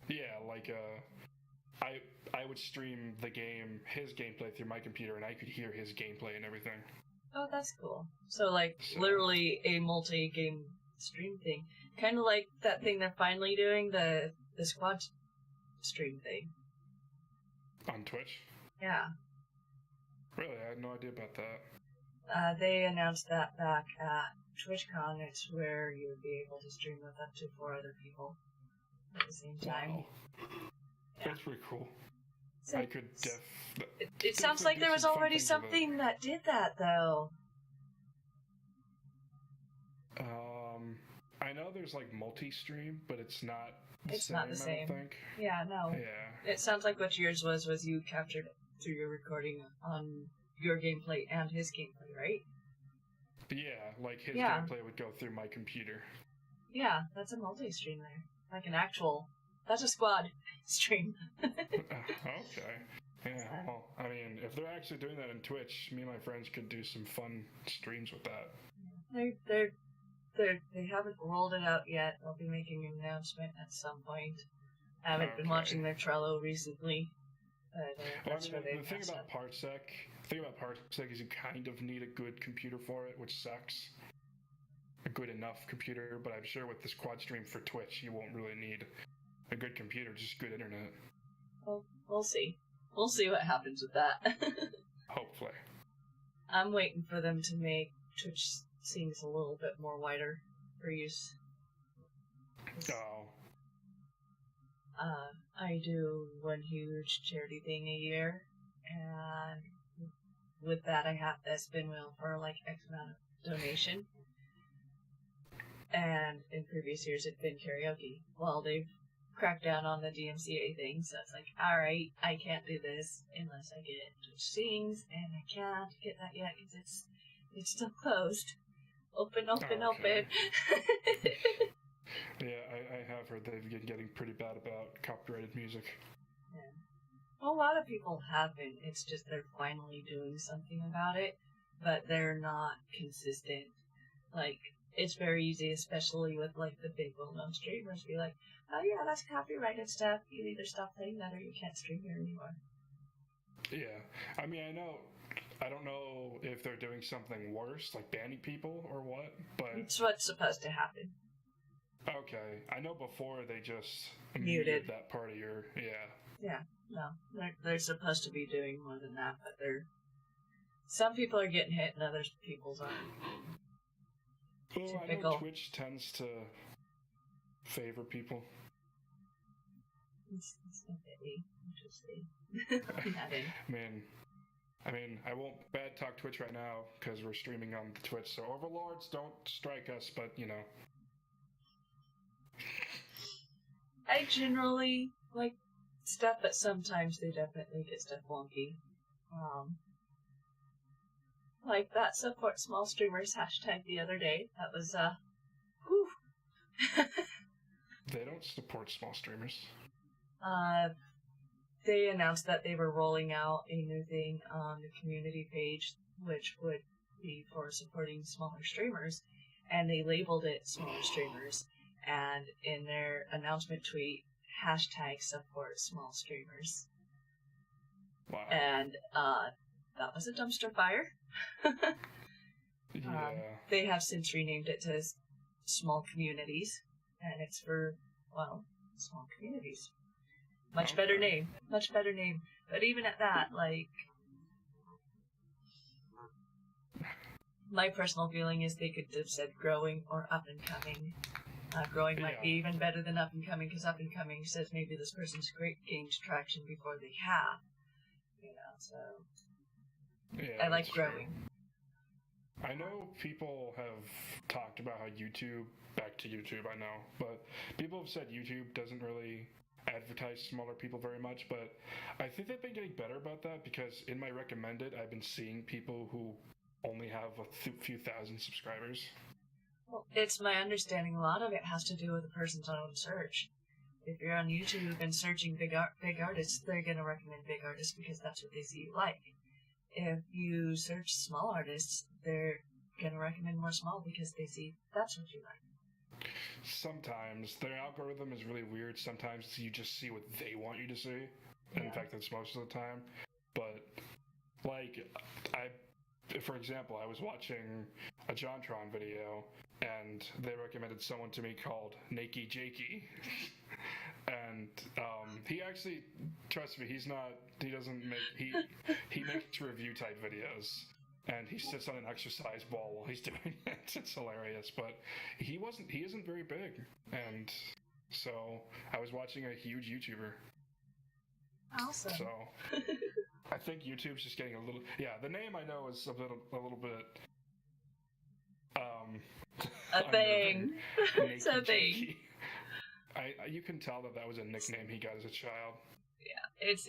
Yeah, like, I would stream the game, his gameplay through my computer, and I could hear his gameplay and everything. Oh, that's cool. So, like, literally a multi-game stream thing. Kind of like that thing they're finally doing, the squad stream thing. On Twitch? Yeah. Really? I had no idea about that. They announced that back at TwitchCon. It's where you would be able to stream with up to 4 other people at the same time. Wow. Yeah. That's pretty cool. So I could it sounds like there was already something that did that, though. I know there's like multi-stream, but it's not the same, not the same. I don't think. Yeah, no. Yeah. It sounds like what yours was you captured through your recording on your gameplay and his gameplay, right? Yeah, like his gameplay would go through my computer. Yeah, that's a multi-stream there. Like an actual... That's a squad stream. Okay. Yeah, well, I mean, if they're actually doing that on Twitch, me and my friends could do some fun streams with that. They haven't rolled it out yet. They'll be making an announcement at some point. I haven't been watching their Trello recently. But, the thing about Parsec is you kind of need a good computer for it, which sucks. A good enough computer, but I'm sure with this quad stream for Twitch, you won't really need a good computer, just good internet. Well, we'll see. We'll see what happens with that. Hopefully. I'm waiting for them to make Twitch scenes a little bit more wider for use. Oh. I do one huge charity thing a year, and with that I have to spin wheel for like X amount of donation. And in previous years it'd been karaoke. Well, they've cracked down on the DMCA thing, so it's like, alright, I can't do this unless I get Twitch Sings, and I can't get that yet because it's still closed. Open. Yeah, I have heard they've been getting pretty bad about copyrighted music. Yeah. Well, a lot of people have been. It's just they're finally doing something about it, but they're not consistent. Like, it's very easy, especially with, like, the big well-known streamers, be like, oh yeah, that's copyrighted stuff. You either stop playing that or you can't stream here anymore. Yeah. I mean, I don't know if they're doing something worse, like banning people or what, but... It's what's supposed to happen. Okay. I know before they just muted that part of your... Yeah. Yeah. No. They're supposed to be doing more than that, but they're... Some people are getting hit and others people's aren't. Well, I know Twitch tends to favor people. It's definitely interesting. I mean, I won't bad talk Twitch right now because we're streaming on the Twitch, so overlords don't strike us, but you know. I generally like stuff, but sometimes they definitely get stuff wonky. Like that support small streamers hashtag the other day. That was, whew. They don't support small streamers. They announced that they were rolling out a new thing on the community page, which would be for supporting smaller streamers, and they labeled it smaller streamers. And in their announcement tweet, hashtag support small streamers. Wow. And that was a dumpster fire. Yeah. They have since renamed it to small communities, and it's for, well, small communities. Much better name. Much better name. But even at that, like, my personal feeling is they could have said growing or up and coming. Growing might be even better than up and coming, because up and coming says maybe this person's gained traction before they have. You know, so Yeah, I like growing. I know people have talked about how YouTube, back to YouTube, I know, but people have said YouTube doesn't really advertise smaller people very much, but I think they've been getting better about that, because in my recommended, I've been seeing people who only have a few thousand subscribers. Well, it's my understanding a lot of it has to do with the person's own search. If you're on YouTube and searching big artists, they're going to recommend big artists because that's what they see you like. If you search small artists, they're going to recommend more small because they see that's what you like. Sometimes their algorithm is really weird. Sometimes you just see what they want you to see. Yeah. In fact, that's most of the time. But, like, for example, I was watching a JonTron video, and they recommended someone to me called Nakey Jakey. And he actually, trust me, he makes review type videos, and he sits on an exercise ball while he's doing it. It's hilarious, but he isn't very big, and so I was watching a huge YouTuber. Awesome. So I think YouTube's just getting a little, the name I know is a little bit a thing. It's a thing. You can tell that was a nickname he got as a child. Yeah, it's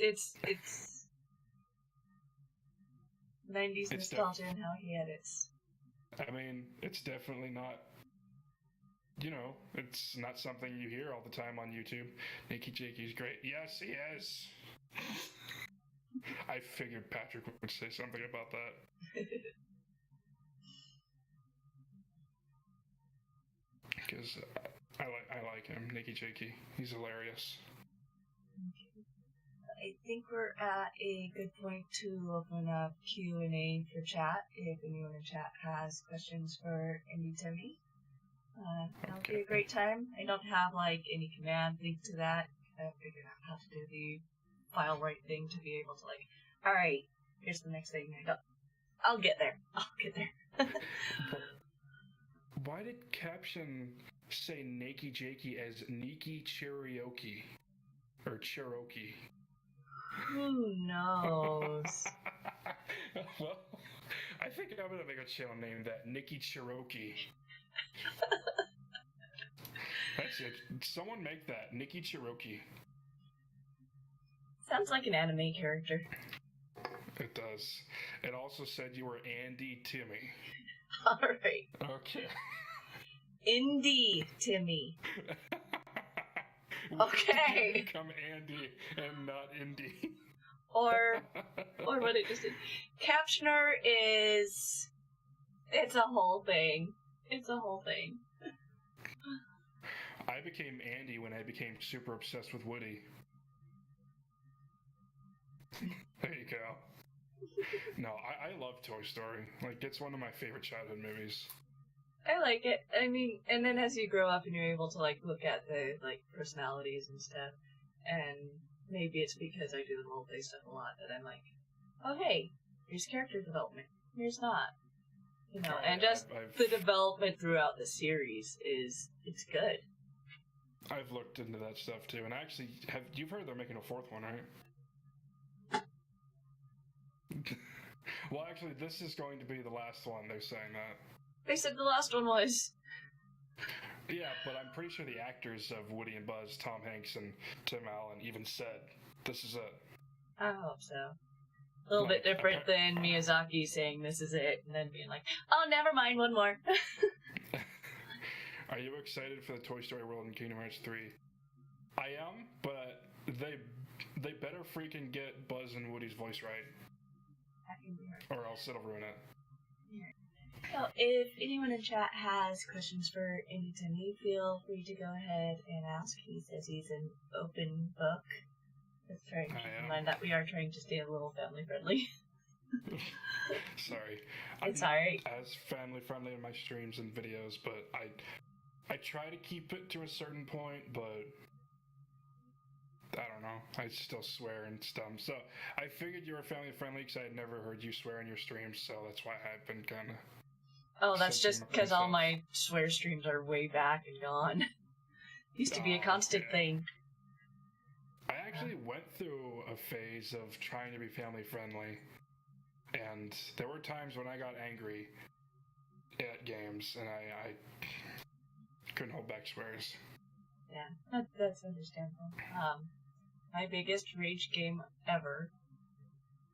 90s nostalgia and how he edits. I mean, it's definitely not, it's not something you hear all the time on YouTube. Nakey Jakey's great. Yes, he is. I figured Patrick would say something about that. Because I like him, Nakey Jakey. He's hilarious. I think we're at a good point to open up Q&A for chat. If anyone in chat has questions for IndieTimmie, that'll be a great time. I don't have any command link to that. I figured out how to do the file write thing to be able to all right, here's the next thing. I'll get there. Why did caption say Nakey Jakey as Nikki Cherokee? Or Cherokee? Who knows? Well, I think I'm gonna make a channel named that Nikki Cherokee. That's it. Someone make that. Nikki Cherokee. Sounds like an anime character. It does. It also said you were IndieTimmie. Alright. Okay. IndieTimmie. Okay. Become Andy and not Indy. Or what it just did. Captioner is... It's a whole thing. I became Andy when I became super obsessed with Woody. There you go. No, I love Toy Story. It's one of my favorite childhood movies. I like it. I mean, and then as you grow up and you're able to look at the personalities and stuff, and maybe it's because I do the roleplay stuff a lot that I'm like, oh hey, here's character development. Here's not. The development throughout the series it's good. I've looked into that stuff too, and actually, you've heard they're making a fourth one, right? Well, actually, this is going to be the last one. They're saying that. They said the last one was. Yeah, but I'm pretty sure the actors of Woody and Buzz, Tom Hanks and Tim Allen, even said this is it. I hope so. A little bit different than Miyazaki saying this is it, and then being like, oh, never mind, one more. Are you excited for the Toy Story World in Kingdom Hearts 3? I am, but they better freaking get Buzz and Woody's voice right. Or else it'll ruin it. So, if anyone in chat has questions for IndieTimmie, feel free to go ahead and ask. He says he's an open book. Let's try and keep in mind that we are trying to stay a little family friendly. Sorry. It's I'm alright. not as family friendly in my streams and videos, but I try to keep it to a certain point, but I don't know. I still swear and stuff. So I figured you were family friendly because I had never heard you swear in your streams, so that's why I've been kind of... Oh, that's just because all my swear streams are way back and gone. Used to be a constant thing. I actually went through a phase of trying to be family friendly, and there were times when I got angry at games, and I couldn't hold back swears. Yeah, that's understandable. My biggest rage game ever,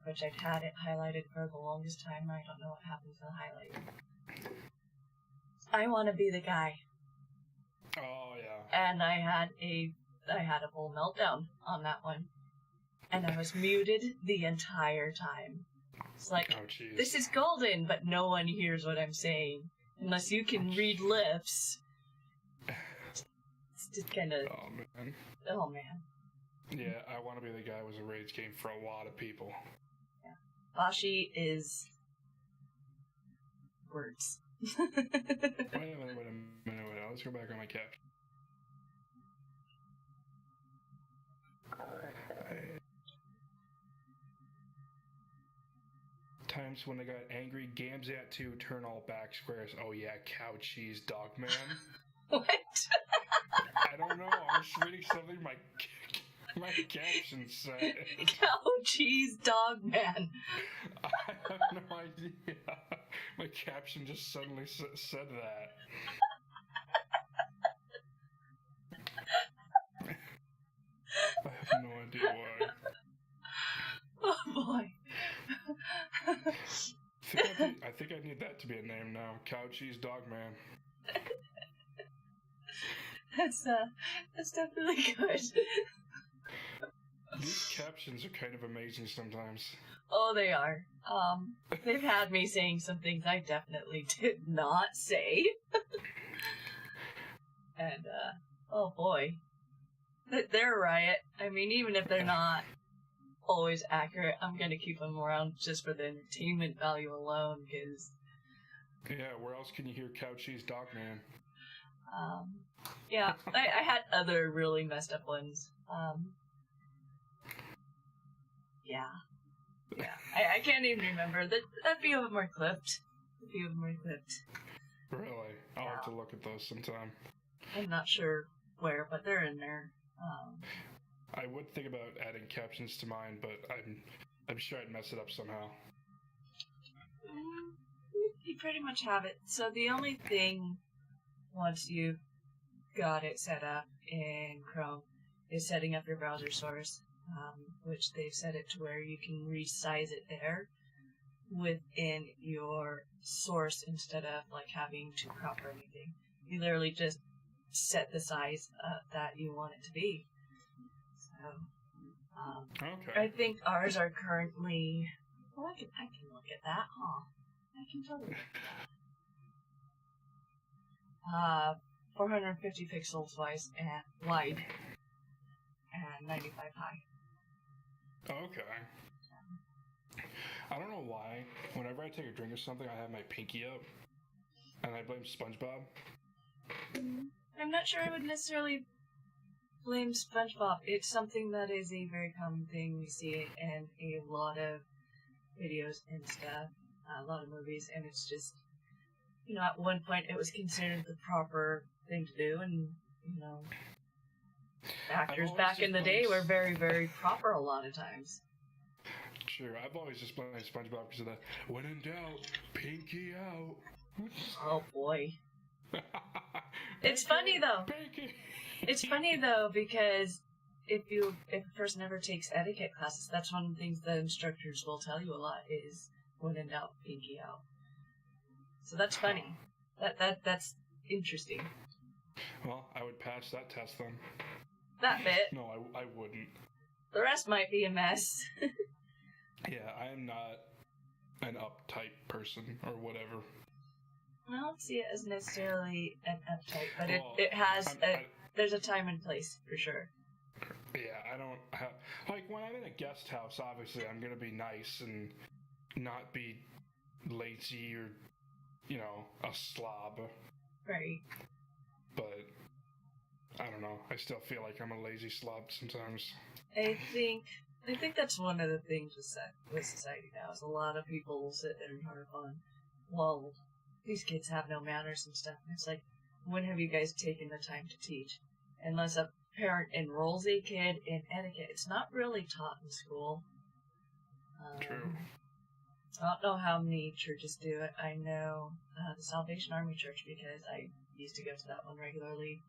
which I've had it highlighted for the longest time, I don't know what happened to the highlight. I Want to Be the Guy. Oh, yeah. And I had a full meltdown on that one. And I was muted the entire time. It's like, this is golden, but no one hears what I'm saying. Unless you can read lips. It's just kind of... Oh, man. Oh, man. Yeah, I Want to Be the Guy was a rage game for a lot of people. Yeah. Bashi is... words. Wait a minute. Let's go back on my caption. Times when they got angry, games at 2 turn all back squares. Oh yeah, cow cheese dog man. What? I don't know. I'm just reading something my caption said. Cow cheese dog man. I have no idea. My caption just suddenly said that. I have no idea why. Oh boy. I think I need that to be a name now. Cow cheese dog man. That's definitely good. These captions are kind of amazing sometimes. Oh, they are. They've had me saying some things I definitely did not say. And, oh boy. They're a riot. I mean, even if they're not always accurate, I'm gonna keep them around just for the entertainment value alone, because... Yeah, where else can you hear cow cheese dog man? Yeah, I had other really messed up ones. Yeah. I can't even remember. A few of them are clipped. Really? I'll have to look at those sometime. I'm not sure where, but they're in there. I would think about adding captions to mine, but I'm sure I'd mess it up somehow. You pretty much have it. So the only thing, once you've got it set up in Chrome, is setting up your browser source, which they've set it to where you can resize it there within your source instead of like having to crop or anything. You literally just set the size that you want it to be. So, okay. I think ours are currently... Well, I can look at that, huh? I can totally look at that. 450 pixels wide and 95 high. Okay. I don't know why. Whenever I take a drink or something, I have my pinky up, and I blame SpongeBob. I'm not sure I would necessarily blame SpongeBob. It's something that is a very common thing. We see it in a lot of videos and stuff, a lot of movies, and it's just, at one point it was considered the proper thing to do, and, Actors back in the day were very, very proper a lot of times. True, I've always just played SpongeBob because of the when in doubt, pinky out. Oh boy. It's funny though. Pinky. It's funny though because if a person ever takes etiquette classes, that's one of the things the instructors will tell you a lot is when in doubt, pinky out. So that's funny. That's interesting. Well, I would pass that test then. That bit. No, I wouldn't. The rest might be a mess. Yeah, I am not an uptight person or whatever. I don't see it as necessarily an uptight, but Well, it has there's a time and place for sure. Yeah, I don't have... Like, when I'm in a guest house, obviously, I'm going to be nice and not be lazy or, you know, a slob. Right. But, I don't know. I still feel like I'm a lazy slob sometimes. I think that's one of the things with society now is a lot of people will sit there and harp on, well, these kids have no manners and stuff. And it's like, when have you guys taken the time to teach? Unless a parent enrolls a kid in etiquette, it's not really taught in school. True. I don't know how many churches do it. I know the Salvation Army Church because I used to go to that one regularly,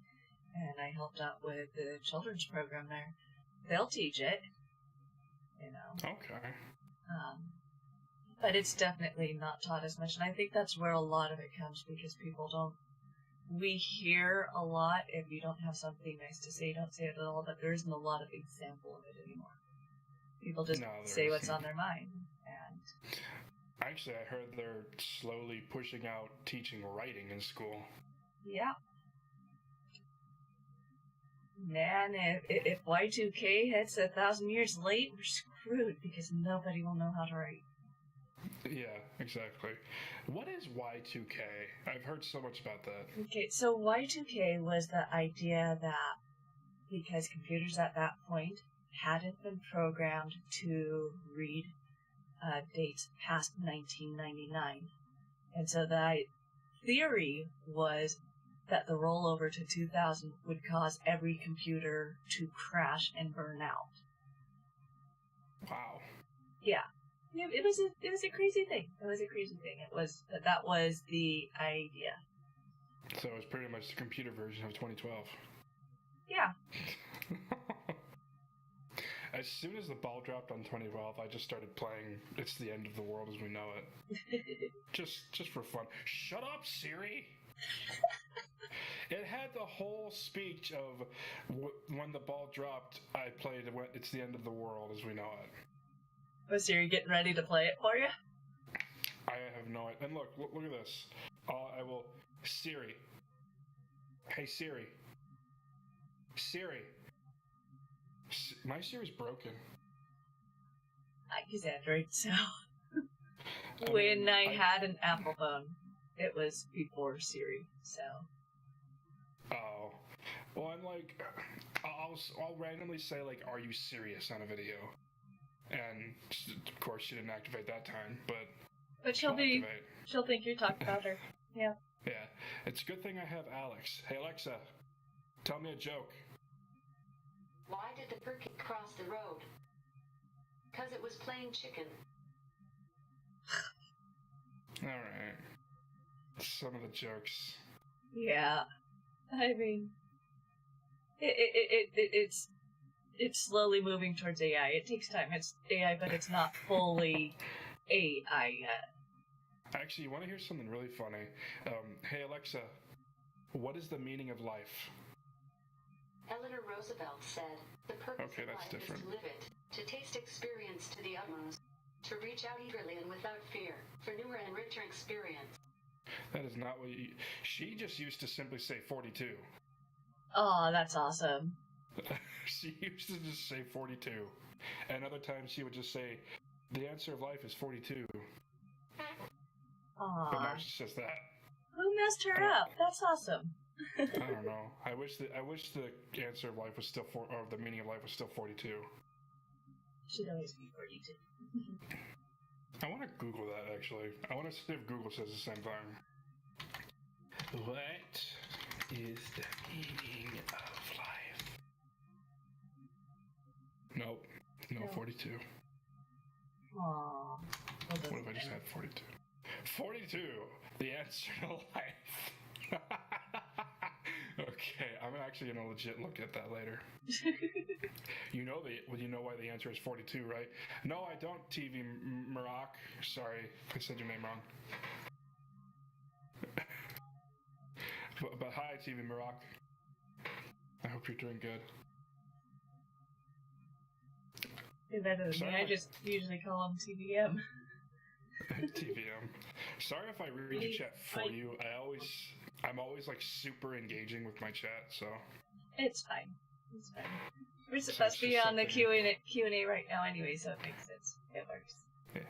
and I helped out with the children's program there. They'll teach it, you know. Okay. But it's definitely not taught as much, and I think that's where a lot of it comes because people don't. We hear a lot, if you don't have something nice to say, don't say it at all, but there isn't a lot of example of it anymore. People just say what's on their mind. And actually, I heard they're slowly pushing out teaching writing in school. Yeah. Man, if Y2K hits 1,000 years late, we're screwed because nobody will know how to write. Yeah, exactly. What is Y2K? I've heard so much about that. Okay, so Y2K was the idea that because computers at that point hadn't been programmed to read dates past 1999. And so the theory was that the rollover to 2000 would cause every computer to crash and burn out. Wow. Yeah. It was a crazy thing. That was the idea. So it was pretty much the computer version of 2012. Yeah. As soon as the ball dropped on 2012, I just started playing It's the End of the World as We Know It. just for fun. Shut up, Siri! It had the whole speech of when the ball dropped, I played It's the End of the World as We Know It. Was Siri getting ready to play it for you? I have no idea. And look at this. I will... Siri. Hey, Siri. Siri. My Siri's broken. I use Android, so... When I had an Apple phone, it was before Siri, so... Oh. Well, I'm like... I'll randomly say, like, are you serious on a video? And, of course, she didn't activate that time, but she'll think you're talking about her. Yeah. Yeah. It's a good thing I have Alex. Hey, Alexa, tell me a joke. Why did the turkey cross the road? Because it was playing chicken. Alright. Some of the jokes. Yeah. I mean... It's slowly moving towards AI. It takes time. It's AI, but it's not fully AI yet. Actually, you want to hear something really funny? Hey, Alexa, what is the meaning of life? Eleanor Roosevelt said, the purpose of life is to live it, to taste experience to the utmost, to reach out eagerly and without fear, for newer and richer experience. That is not what you... She just used to simply say 42. Oh, that's awesome. She used to just say 42. And other times she would just say, the answer of life is 42. Aww. But now she says that. Who messed her up? That's awesome. I don't know. I wish the answer of life was still or the meaning of life was still 42. Should always be 42. I want to Google that, actually. I want to see if Google says the same thing. What is the meaning of life? No, 42. Aww. What if I just had 42? 42! The answer to life. Okay, I'm actually gonna legit look at that later. You know why the answer is 42, right? No, I don't, TV Maroc. Sorry, I said your name wrong. But hi, TV Maroc. I hope you're doing good. Better than me. I just usually call him TVM. TVM. Sorry if I read your chat for you. I'm always like super engaging with my chat, so. It's fine. It's fine. We're supposed to be on the Q&A right now anyway, so it makes sense. It works. Yeah.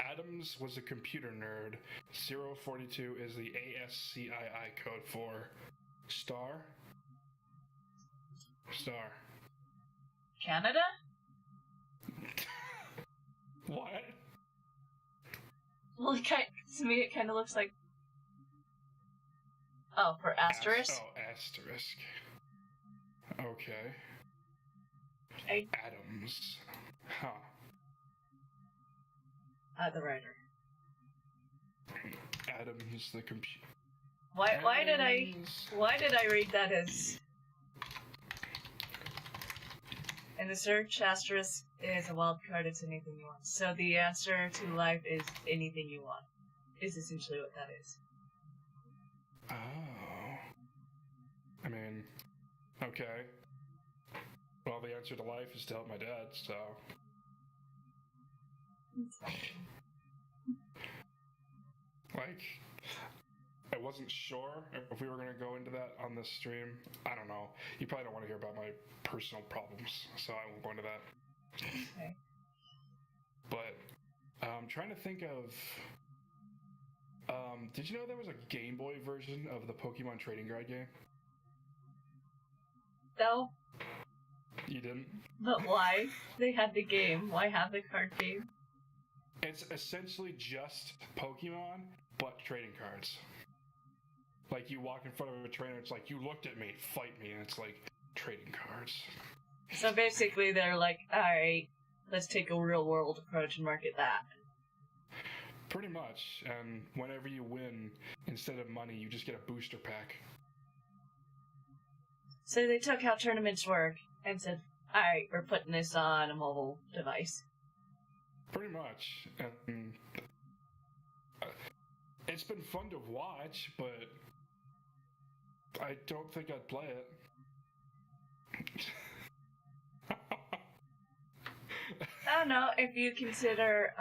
Adams was a computer nerd. 042 is the ASCII code for star. Star. Canada? What? Well, to me it kind of looks like... Oh, for asterisk? Asterisk. Okay. Adams. Huh. The writer. Adams the computer. Why did I read that as... In the search, asterisk is a wild card, it's anything you want. So the answer to life is anything you want. Is essentially what that is. Oh. I mean, okay. Well, the answer to life is to help my dad, so... Like, I wasn't sure if we were going to go into that on this stream. I don't know. You probably don't want to hear about my personal problems, so I won't go into that. Okay. But I'm trying to think of... did you know there was a Game Boy version of the Pokemon Trading Card game? No. You didn't? But why? They had the game. Why have the card game? It's essentially just Pokemon, but trading cards. Like, you walk in front of a trainer, it's like, you looked at me, fight me, and it's like, trading cards. So basically they're like, alright, let's take a real world approach and market that. Pretty much, and whenever you win, instead of money, you just get a booster pack. So they took how tournaments work and said, alright, we're putting this on a mobile device. Pretty much, and it's been fun to watch, but I don't think I'd play it. I don't know, if you consider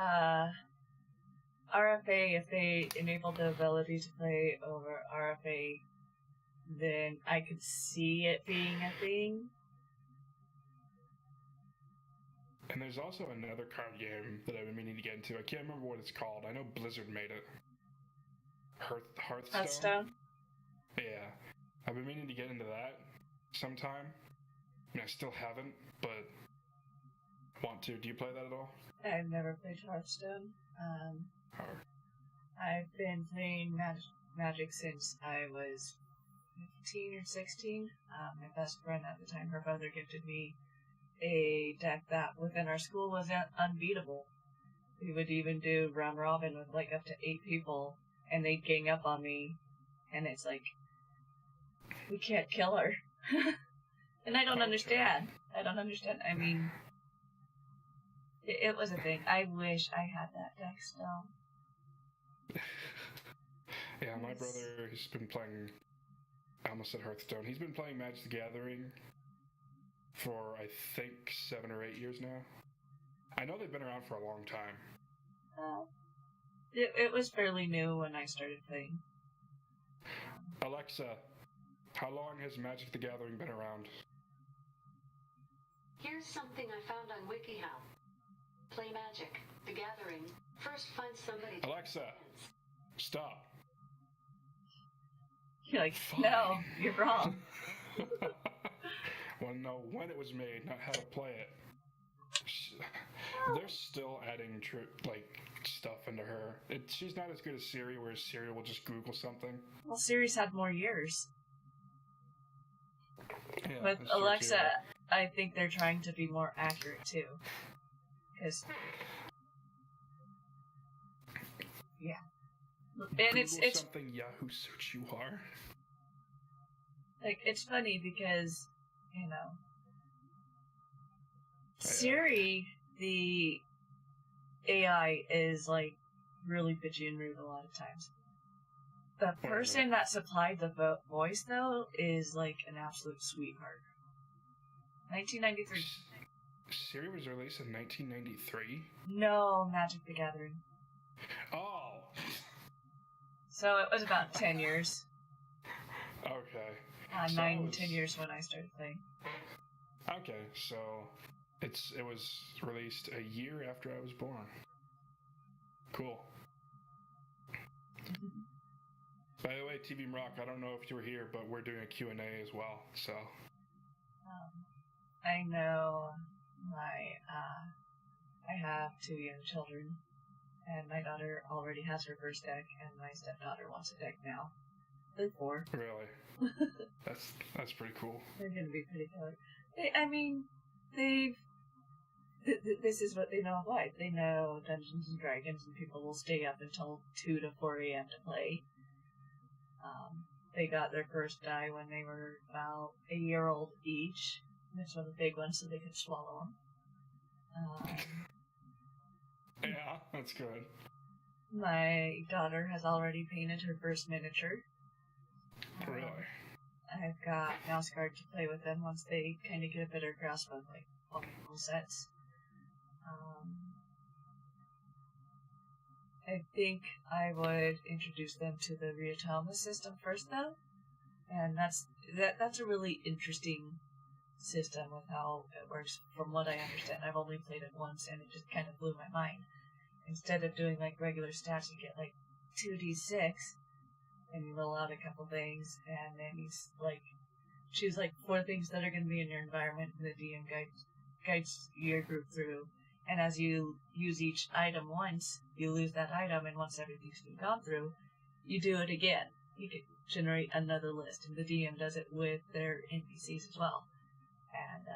RFA, if they enable the ability to play over RFA, then I could see it being a thing. And there's also another card game that I've been meaning to get into. I can't remember what it's called. I know Blizzard made it. Hearthstone? Hearthstone? Yeah. I've been meaning to get into that sometime. I mean, I still haven't, but want to. Do you play that at all? I've never played Hearthstone. I've been playing Magic since I was 15 or 16. My best friend at the time, her brother gifted me a deck that within our school was unbeatable. We would even do round robin with like up to 8 people, and they'd gang up on me, and it's like, we can't kill her. And I don't understand. I mean, it was a thing. I wish I had that deck still. Yeah, my brother, he's been playing, I almost said Hearthstone, he's been playing Magic the Gathering for, I think, 7 or 8 years now. I know they've been around for a long time. It was fairly new when I started playing. Alexa, how long has Magic the Gathering been around? Here's something I found on WikiHow. Play Magic, the Gathering. First find somebody to Alexa, stop. You're like, Fine. No, you're wrong. Well, no, when it was made, not how to play it. They're still adding stuff into her. She's not as good as Siri, where Siri will just Google something. Well, Siri's had more years. Yeah, With Alexa, I think they're trying to be more accurate too. Because, yeah. And Google it's something Yahoo search you are. like, it's funny because, you know, Siri, the AI, is like really bitchy and rude a lot of times. The person that supplied the voice, though, is like an absolute sweetheart. 1993. Siri was released in 1993? No, Magic the Gathering. Oh! So it was about 10 years. Okay. 10 years when I started playing. Okay, so it was released a year after I was born. Cool. By the way, TV Rock, I don't know if you were here, but we're doing a Q&A as well, so... I know I have 2 young children, and my daughter already has her first deck, and my stepdaughter wants a deck now. They're 4. Really? That's pretty cool. They're gonna be pretty killer. This is what they know of life. They know Dungeons and Dragons, and people will stay up until 2 to 4 a.m. to play. They got their first die when they were about a year old each. This one, the big one, so they could swallow them. Yeah, that's good. My daughter has already painted her first miniature. Really? I've got mouse guard to play with them once they kind of get a better grasp of like functional sets. I think I would introduce them to the Ryotama system first, though, and that's a really interesting system with how it works. From what I understand, I've only played it once, and it just kind of blew my mind. Instead of doing like regular stats, you get like 2d6, and you roll out a couple things, and then you like choose like 4 things that are going to be in your environment, and the DM guides your group through. And as you use each item once, you lose that item, and once everything's been gone through, you do it again. You can generate another list, and the DM does it with their NPCs as well. And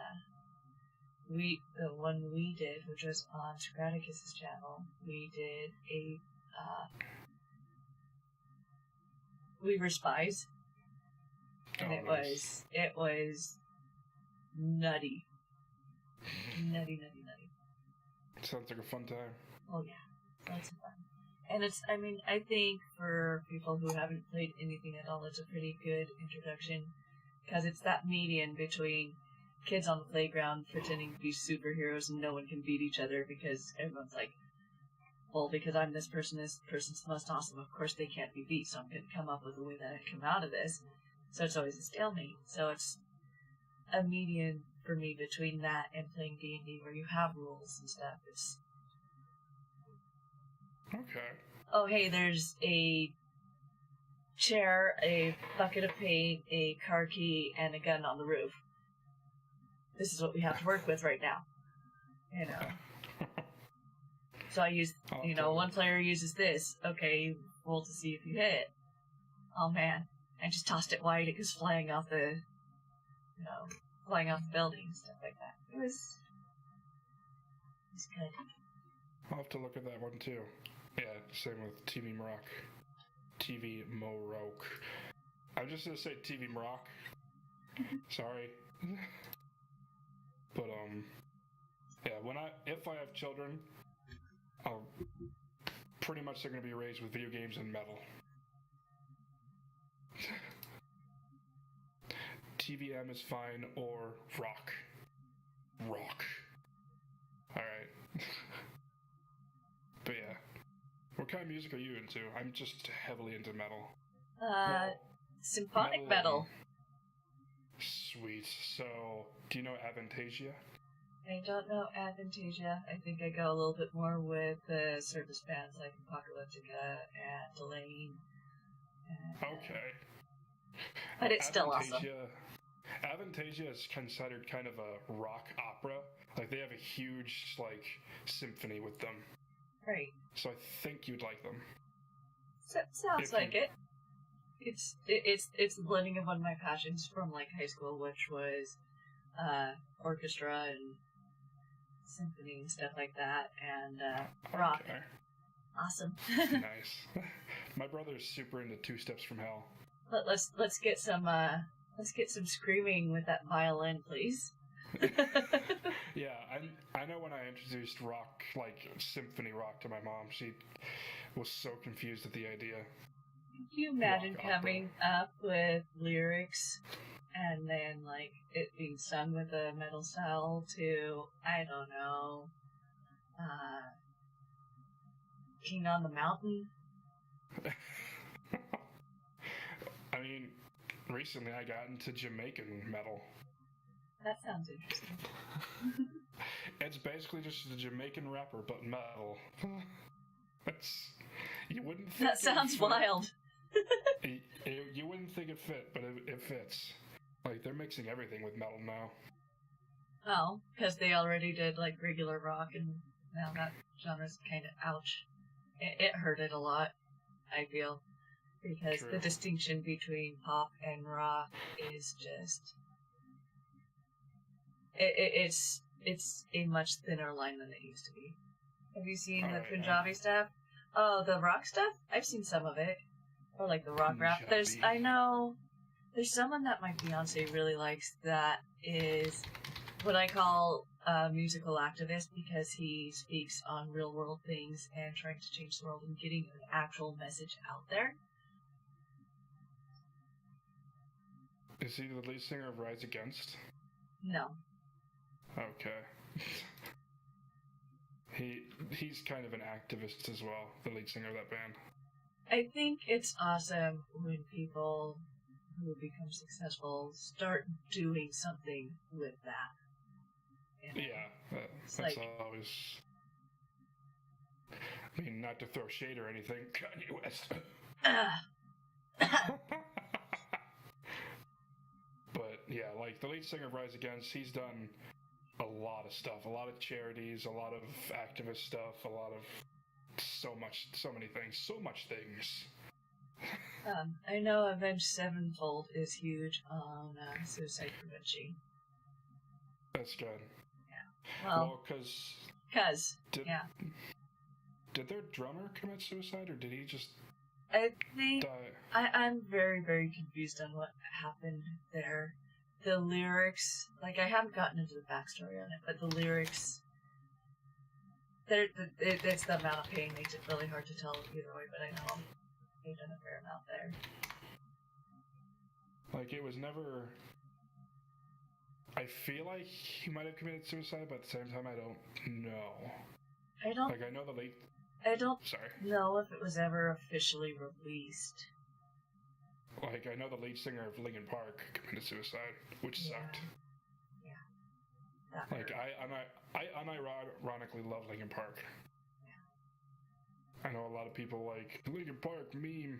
the one we did, which was on Scraticus's channel, we did we were spies, and it was nutty. Nutty. Sounds like a fun time. Oh yeah, lots of fun. And I think for people who haven't played anything at all, it's a pretty good introduction, because it's that median between kids on the playground pretending to be superheroes and no one can beat each other because everyone's like, well, because I'm this person's the most awesome, of course they can't be beat, so I'm going to come up with a way that I can come out of this. So it's always a stalemate. So it's a median for me between that and playing D&D where you have rules and stuff. It's okay. Oh, hey, there's a chair, a bucket of paint, a car key, and a gun on the roof. This is what we have to work with right now. You know. So I use, one player uses this. Okay, roll to see if you hit. Oh man, I just tossed it wide. It goes flying off the building and stuff like that. It was good. I'll have to look at that one too. Yeah, same with TV Morok. TV Morok. I was just gonna say TV Morok. Sorry. But yeah, if I have children, pretty much they're gonna be raised with video games and metal. TVM is fine, or rock. Rock. Alright. But yeah. What kind of music are you into? I'm just heavily into metal. Symphonic metal. Sweet. So, do you know Avantasia? I don't know Avantasia. I think I go a little bit more with the service bands like Apocalyptica and Delane. Okay. But it's still awesome. Avantasia is considered kind of a rock opera. Like, they have a huge, symphony with them. Right. So I think you'd like them. Sounds like it. It's the blending of one of my passions from, high school, which was orchestra and symphony and stuff like that, and rock. Okay. Awesome. Nice. My brother's super into Two Steps from Hell. Let's get some screaming with that violin, please. Yeah, I know when I introduced rock, like symphony rock, to my mom, she was so confused at the idea. Can you imagine coming up with lyrics and then, like, it being sung with a metal style to, I don't know, King on the Mountain? I mean, recently I got into Jamaican metal. That sounds interesting. It's basically just a Jamaican rapper, but metal. You wouldn't think that sounds wild. You wouldn't think it fit, but it fits. Like, they're mixing everything with metal now. Oh, because they already did, like, regular rock, and now that genre's kind of ouch. It hurt it a lot, I feel. Because True. the distinction between pop and rock is just... It's a much thinner line than it used to be. Have you seen the Punjabi stuff? Oh, the rock stuff? I've seen some of it. Or like the rock rap. I know there's someone that my fiance really likes that is what I call a musical activist, because he speaks on real world things and trying to change the world and getting an actual message out there. Is he the lead singer of Rise Against? No. Okay. He's kind of an activist as well, the lead singer of that band. I think it's awesome when people who become successful start doing something with that. Yeah, that's like, always... I mean, not to throw shade or anything, Kanye West. But yeah, like the lead singer of Rise Against, he's done a lot of stuff, a lot of charities, a lot of activist stuff, a lot of so many things, so much things. I know Avenged Sevenfold is huge on suicide prevention. That's good. Yeah. Well, because did their drummer commit suicide, or did he just I think die? I'm very, very confused on what happened there. The lyrics, like, I haven't gotten into the backstory on it, but the lyrics, it's the amount of pain makes it really hard to tell either way, but I know they've done a fair amount there. Like, it was never... I feel like he might have committed suicide, but at the same time, I don't know. Like, I know the late... I don't Sorry. know if it was ever officially released. Like, I know the lead singer of Linkin Park committed suicide, which sucked. Yeah. Like, I unironically love Linkin Park. Yeah. I know a lot of people like, Linkin Park meme.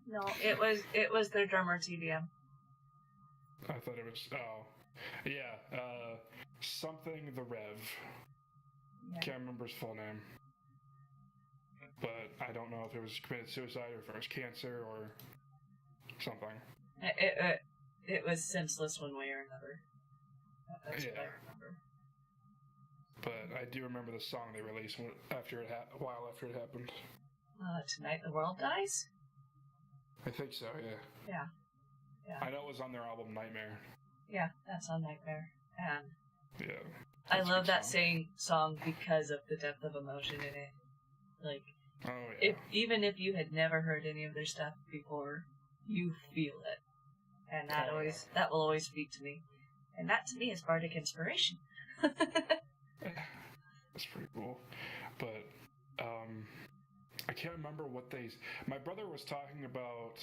No, it was their drummer, TBM. I thought it was, something the Rev. Yeah. Can't remember his full name. But I don't know if it was committed suicide or if it was cancer or something. It was senseless one way or another. That's what I remember. But I do remember the song they released a while after it happened. Tonight the World Dies? I think so, yeah. Yeah. I know it was on their album Nightmare. Yeah, that's on Nightmare. And yeah, I love that song because of the depth of emotion in it. Like, even if you had never heard any of their stuff before, you feel it. And that will always speak to me. And that to me is bardic inspiration. That's pretty cool. But I can't remember what my brother was talking about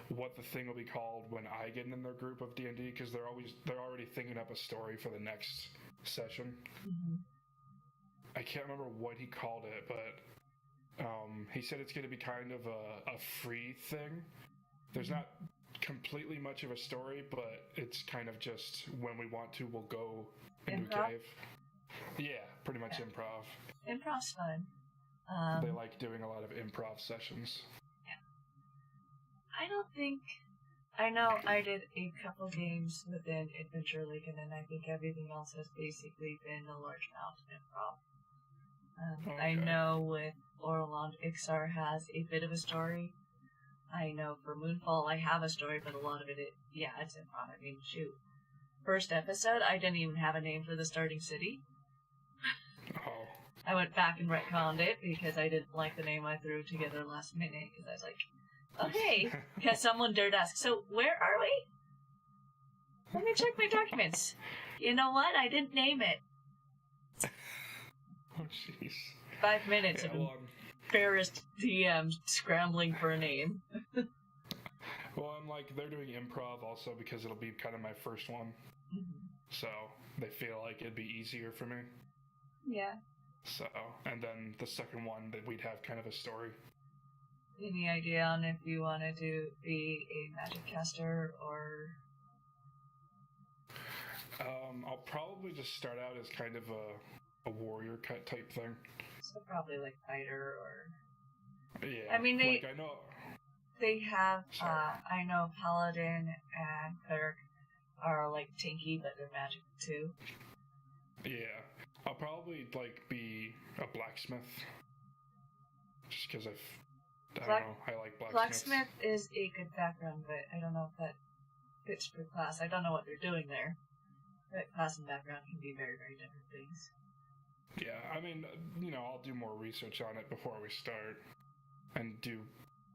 what the thing will be called when I get in their group of D&D, because they're already thinking up a story for the next session. Mm-hmm. I can't remember what he called it, but he said it's going to be kind of a free thing. There's not completely much of a story, but it's kind of just when we want to, we'll go into a cave. Yeah, pretty much improv. Improv's fun. They like doing a lot of improv sessions. Yeah. I don't think I know I did a couple games within Adventure League, and then I think everything else has basically been a large amount of improv. Okay. I know with Fallout Equestria has a bit of a story. I know for Moonfall I have a story, but a lot of it's improv. I mean, shoot. First episode, I didn't even have a name for the starting city. Oh. I went back and retconned it because I didn't like the name I threw together last minute, because I was like, okay, because someone dared ask, so where are we? Let me check my documents. You know what? I didn't name it. Oh, jeez. 5 minutes of embarrassed DM scrambling for a name. Well, I'm like, they're doing improv also because it'll be kind of my first one. Mm-hmm. So they feel like it'd be easier for me. Yeah. So, and then the second one, that we'd have kind of a story. Any idea on if you wanted to be a magic caster or... I'll probably just start out as kind of a warrior type thing. So probably like fighter or... Yeah. I mean, I know... They have, I know Paladin and Cleric are like tanky, but they're magic too. Yeah. I'll probably be a blacksmith. Just because I don't know, I like blacksmiths. Blacksmith is a good background, but I don't know if that fits for class. I don't know what they're doing there. But class and background can be very, very different things. Yeah, I mean, I'll do more research on it before we start. And do,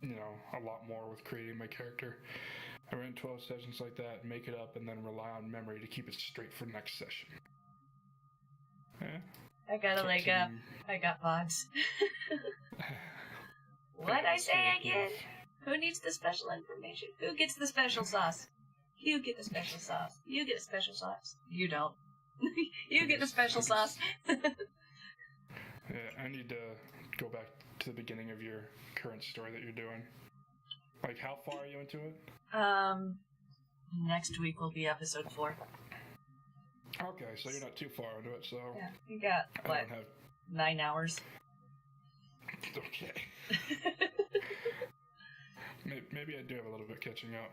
a lot more with creating my character. I run 12 sessions like that, make it up, and then rely on memory to keep it straight for next session. Yeah. I got a leg up. I got bots. What'd I say again? Who needs the special information? Who gets the special sauce? You get the special sauce. You get a special sauce. You don't. You get the special sauce. Yeah, I need to go back to the beginning of your current story that you're doing. Like, how far are you into it? Next week will be episode 4. Okay, so you're not too far into it, so... Yeah, you got, 9 hours? Okay. Maybe I do have a little bit catching up.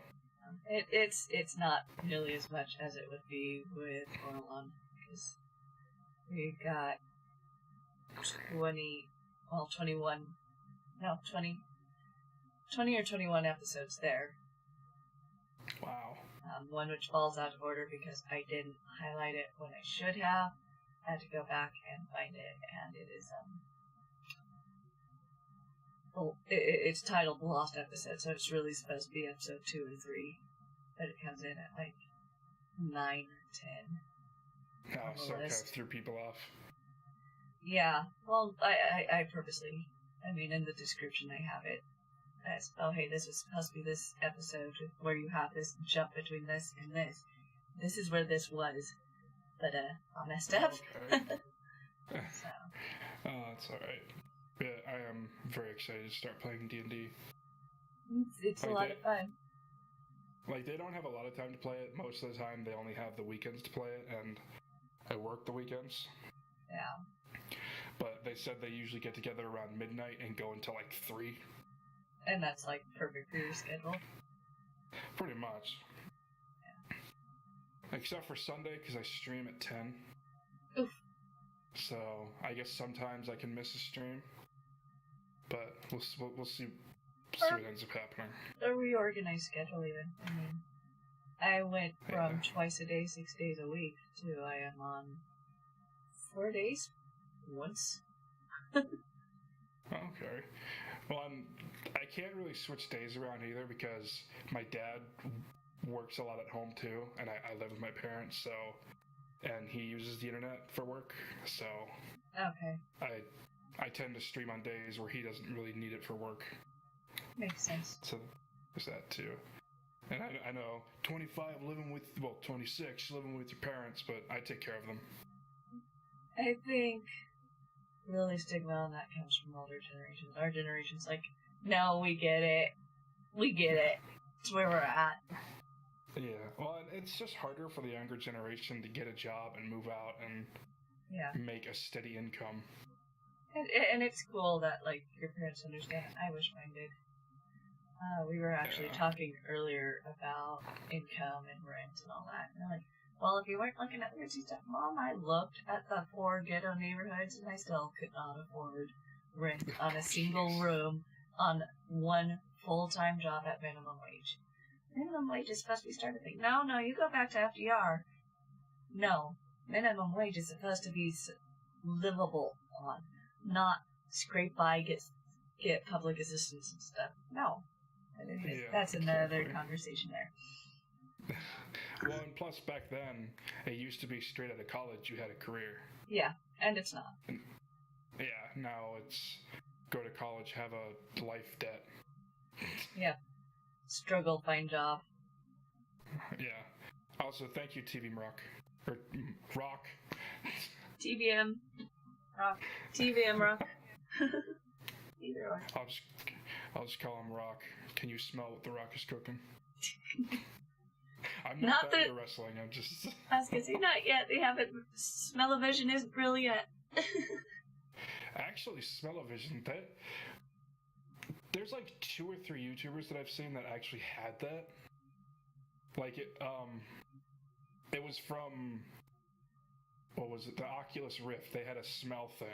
It's not nearly as much as it would be with Orlon, because we got 20 or 21 episodes there. Wow. One which falls out of order because I didn't highlight it when I should have. I had to go back and find it, and it is it's titled The Lost Episode, so it's really supposed to be episode 2 and 3, but it comes in at like 9 or 10. Oh, so it kind of threw people off. Yeah, well, I purposely, in the description I have it as, oh hey, this was supposed to be this episode where you have this jump between this and this. This is where this was, but I messed up. Okay. So. Oh, that's alright. Yeah, I am very excited to start playing D&D. It's a lot of fun. Like, they don't have a lot of time to play it. Most of the time, they only have the weekends to play it, and I work the weekends. Yeah. But they said they usually get together around midnight and go until like 3. And that's like perfect for your schedule? Pretty much. Yeah. Except for Sunday, because I stream at 10. Oof. So, I guess sometimes I can miss a stream. But we'll see what ends up happening. A reorganized schedule, even. I went from twice a day, 6 days a week, to I am on 4 days once. Okay. Well, I can't really switch days around either because my dad works a lot at home too, and I live with my parents, so, and he uses the internet for work, so okay. I tend to stream on days where he doesn't really need it for work. Makes sense. So there's that too. And I know 26 living with your parents, but I take care of them. I think really stigma on that comes from older generations. Our generation's like, no, we get it. We get it. It's where we're at. Yeah. Well, it's just harder for the younger generation to get a job and move out and make a steady income. And it's cool that, like, your parents understand. I wish mine did. We were actually talking earlier about income and rent and all that. And they're like, well, if you weren't looking at the rich stuff, Mom, I looked at the poor ghetto neighborhoods and I still could not afford rent on a single room on one full-time job at minimum wage. Minimum wage is supposed to be starting to think, no, you go back to FDR. No, minimum wage is supposed to be livable on, not scrape by, get public assistance and stuff. No. But anyways, that's another conversation there. Well, and plus back then, it used to be straight out of college you had a career. Yeah, and it's not. Yeah, now it's go to college, have a life debt. Yeah. Struggle, find job. Yeah. Also, thank you, TVM Rock. Or Rock. TVM Rock. TVM Rock. Either or. I'll just call him Rock. Can you smell what the Rock is cooking? I'm not that into wrestling. I'm just. I was gonna say not yet. They haven't. Smell-o-vision isn't real yet. Actually, Smell-o-vision. There's like 2 or 3 YouTubers that I've seen that actually had that. Like it was from. What was it? The Oculus Rift. They had a smell thing.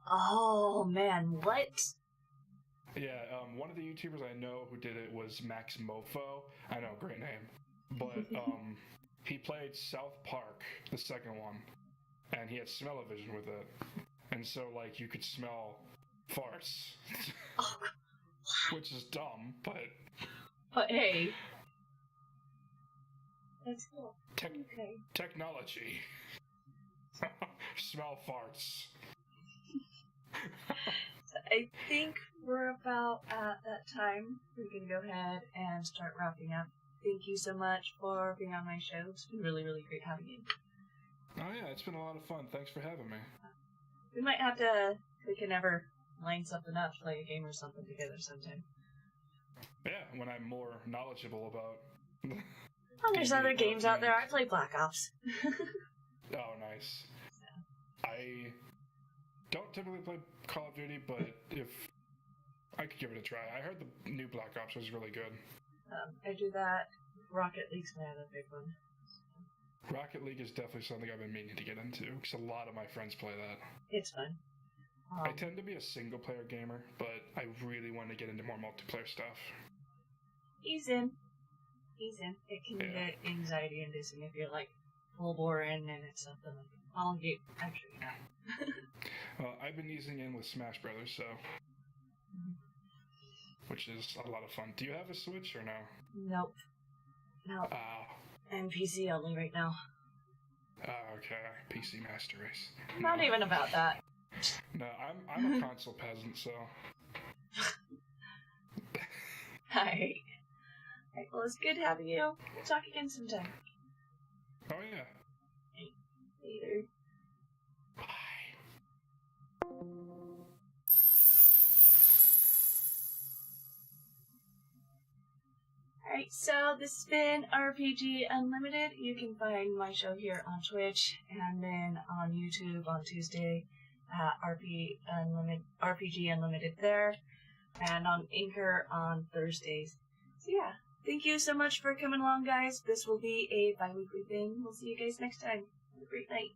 Oh man, what? Yeah, one of the YouTubers I know who did it was Max Mofo. I know, great name. But he played South Park, the second one, and he had smell-o-vision with it. And so, like, you could smell farts. Oh, which is dumb, but... But hey. That's cool. Okay. Technology. Smell farts. So I think we're about at that time. We can go ahead and start wrapping up. Thank you so much for being on my show. It's been really, really great having you. Oh yeah, it's been a lot of fun. Thanks for having me. We might have to, we can ever line something up, play a game or something together sometime. Yeah, when I'm more knowledgeable about... Oh, there's other games out there. I play Black Ops. Oh, nice. I don't typically play Call of Duty, but if I could give it a try. I heard the new Black Ops was really good. I do that. Rocket League's my other big one. Rocket League is definitely something I've been meaning to get into, because a lot of my friends play that. It's fun. I tend to be a single-player gamer, but I really want to get into more multiplayer stuff. Ease in. It can get anxiety-inducing if you're, like, full-bore in and it's something like a long game. Actually, no. Well, I've been easing in with Smash Brothers, so... Which is a lot of fun. Do you have a Switch or no? Nope. I'm PC only right now. Okay. PC Master Race. Not even about that. No, I'm a console peasant, so... Hi. Alright, well, it's good having you. We'll talk again sometime. Oh, yeah. Later. Bye. Alright, so this has been RPG Unlimited. You can find my show here on Twitch and then on YouTube on Tuesday at RPG Unlimited there, and on Anchor on Thursdays. So yeah, thank you so much for coming along, guys. This will be a bi-weekly thing. We'll see you guys next time. Have a great night.